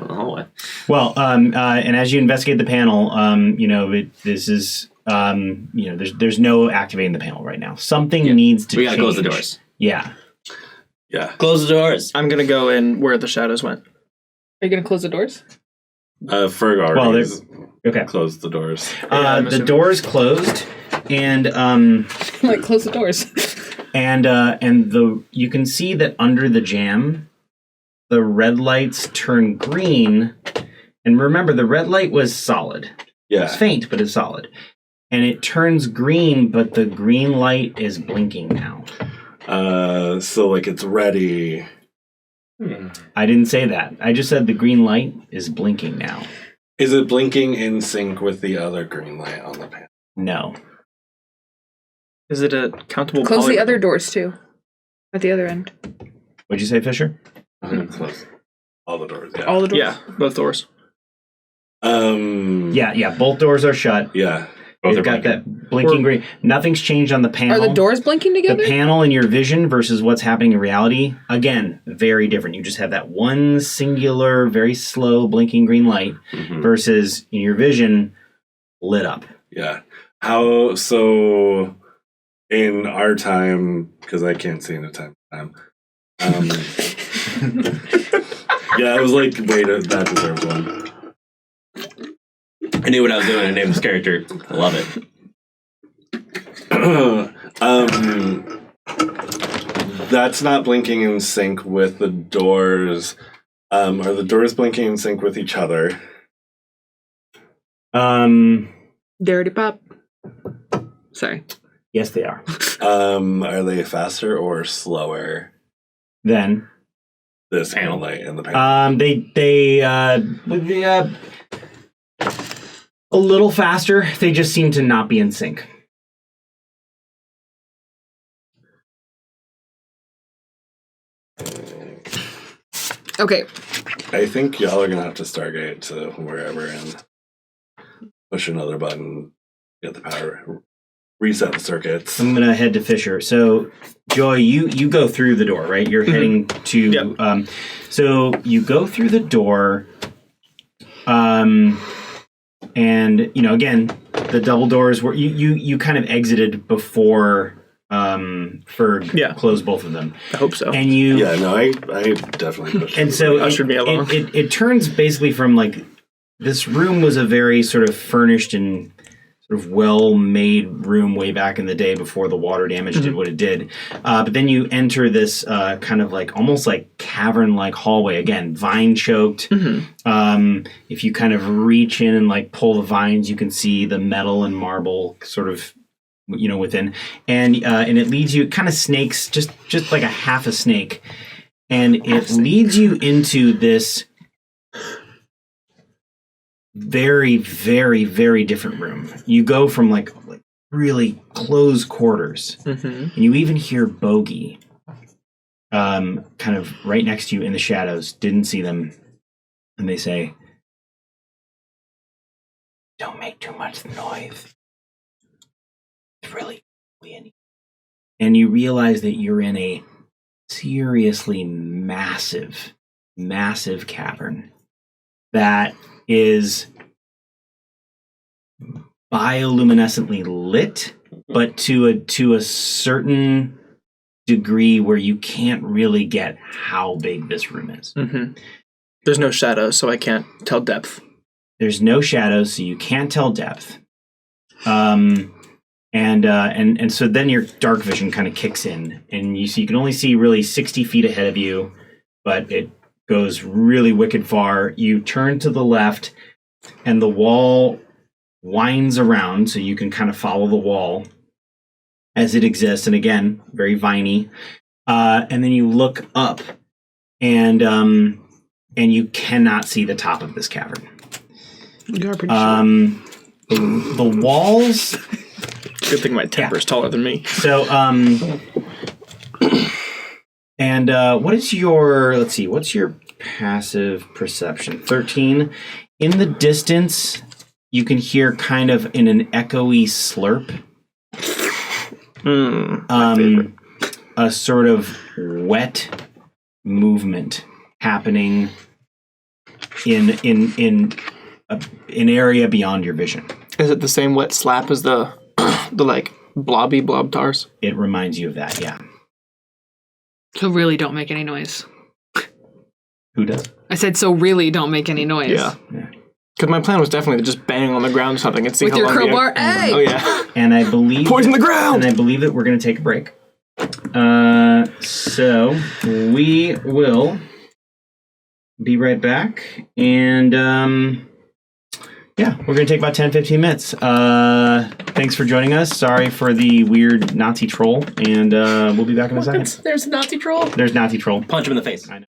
in the hallway. Well, and as you investigate the panel, this is there's no activating the panel right now. Something needs to. We gotta close the change. doors. Yeah. Yeah. Close the doors. I'm gonna go in where the shadows went. Are you going to close the doors? Ferg Well, already there's okay. closed the doors. I'm The assuming. doors closed, and I'm like, close the doors. and you can see that under the jam, the red lights turn green. And remember, the red light was solid. It's Yeah. faint, but it's solid. And it turns green, but the green light is blinking now. So like it's ready. I didn't say that. I just said the green light is blinking now. Is it blinking in sync with the other green light on the panel? No. Is it a countable? Close the polygon? other doors too. At the other end. What'd you say, Fisher? I'm gonna close all the doors. Yeah. All the doors. Yeah, both doors. Yeah. Both doors are shut. Yeah. They've got that blinking green. Nothing's changed on the panel. Are the doors blinking The together? panel in your vision versus what's happening in reality, again, very different. You just have that one singular, very slow blinking green light versus in your vision, lit up. Yeah. How so? In our time, because I can't see in the time. Yeah, I was like, wait, that deserves one. I knew what I was doing. I named this character. I love it. That's not blinking in sync with the doors. Are the doors blinking in sync with each other? Dirty pop. Sorry. Yes, they are. Are they faster or slower? Then This light and the panel. they would be a little faster. They just seem to not be in sync. Okay. I think y'all are gonna have to Stargate to wherever and push another button, get the power, reset the circuits. I'm gonna head to Fisher. So, Joy, you go through the door, right? You're heading to. Yep. So you go through the door, and again, the double doors were you kind of exited before. Close both of them. I hope so. And you. Yeah, no, I definitely pushed. And so ushered me along. It turns basically from like this room was a very sort of furnished and sort of well-made room way back in the day before the water damage did what it did. But then you enter this kind of like almost like cavern-like hallway. Again, vine-choked. If you kind of reach in and like pull the vines, you can see the metal and marble sort of within, and it leads you. It kind of snakes, just like a half a snake, and it leads you into this very, very, very different room. You go from like really close quarters, and you even hear Bogey, kind of right next to you in the shadows. Didn't see them, and they say, "Don't make too much noise. It's really weird." And you realize that you're in a seriously massive, massive cavern that is bioluminescently lit, but to a certain degree where you can't really get how big this room is. There's no shadows, so I can't tell depth. There's no shadows, so you can't tell depth. And so then your dark vision kind of kicks in, and you can only see really 60 feet ahead of you, but it goes really wicked far. You turn to the left, and the wall winds around, so you can kind of follow the wall as it exists. And again, very viney. And then you look up, and you cannot see the top of this cavern. You are pretty sure. The walls. Good thing my temper's taller than me. So, and what is your? Let's see. What's your passive perception? 13. In the distance, you can hear kind of in an echoey slurp. A sort of wet movement happening in an area beyond your vision. Is it the same wet slap as the like blobby blob tars? It reminds you of that, yeah. So really don't make any noise. Who does? I said, so really don't make any noise. Yeah. Because my plan was definitely to just bang on the ground or something and see With how your long crowbar? Hey! Oh, yeah. And I believe... Poison the ground! And I believe that we're going to take a break. So we will be right back. And, we're going to take about 10-15 minutes. Thanks for joining us. Sorry for the weird Nazi troll. And we'll be back in a second. There's a Nazi troll. There's Nazi troll. Punch him in the face. I know.